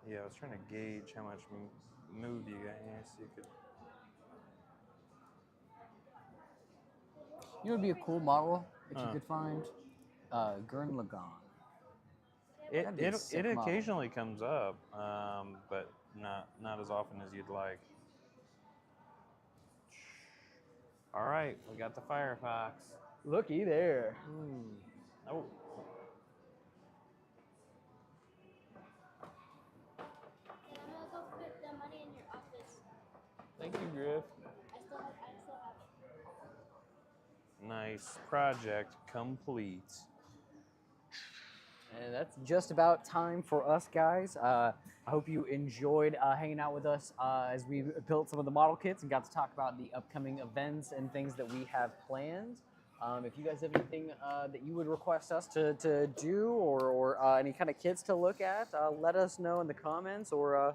Yeah, I was trying to gauge how much move you got here, so you could. You know, it'd be a cool model if you Huh. could find Gurren Lagann. It That'd be a it, sick it model. occasionally comes up, but not as often as you'd like. All right, we got the Firefox. Looky there. Oh. And I'm gonna go put the money in your office. Thank you, Griff. I still have it. Nice project complete. And that's just about time for us, guys. I hope you enjoyed hanging out with us as we built some of the model kits and got to talk about the upcoming events and things that we have planned. If you guys have anything that you would request us to do or any kind of kits to look at, let us know in the comments or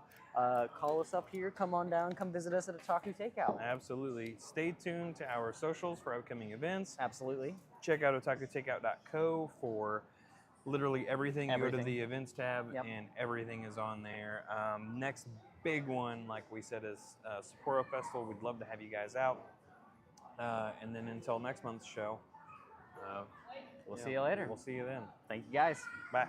call us up here. Come on down. Come visit us at Otaku Takeout. Absolutely. Stay tuned to our socials for upcoming events. Absolutely. Check out otakutakeout.co for literally everything. You go to Everything. the events tab Yep. and everything is on there. Next big one, like we said, is Sapporo Festival. We'd love to have you guys out. And then until next month's show, We'll see you later. We'll see you then. Thank you, guys. Bye.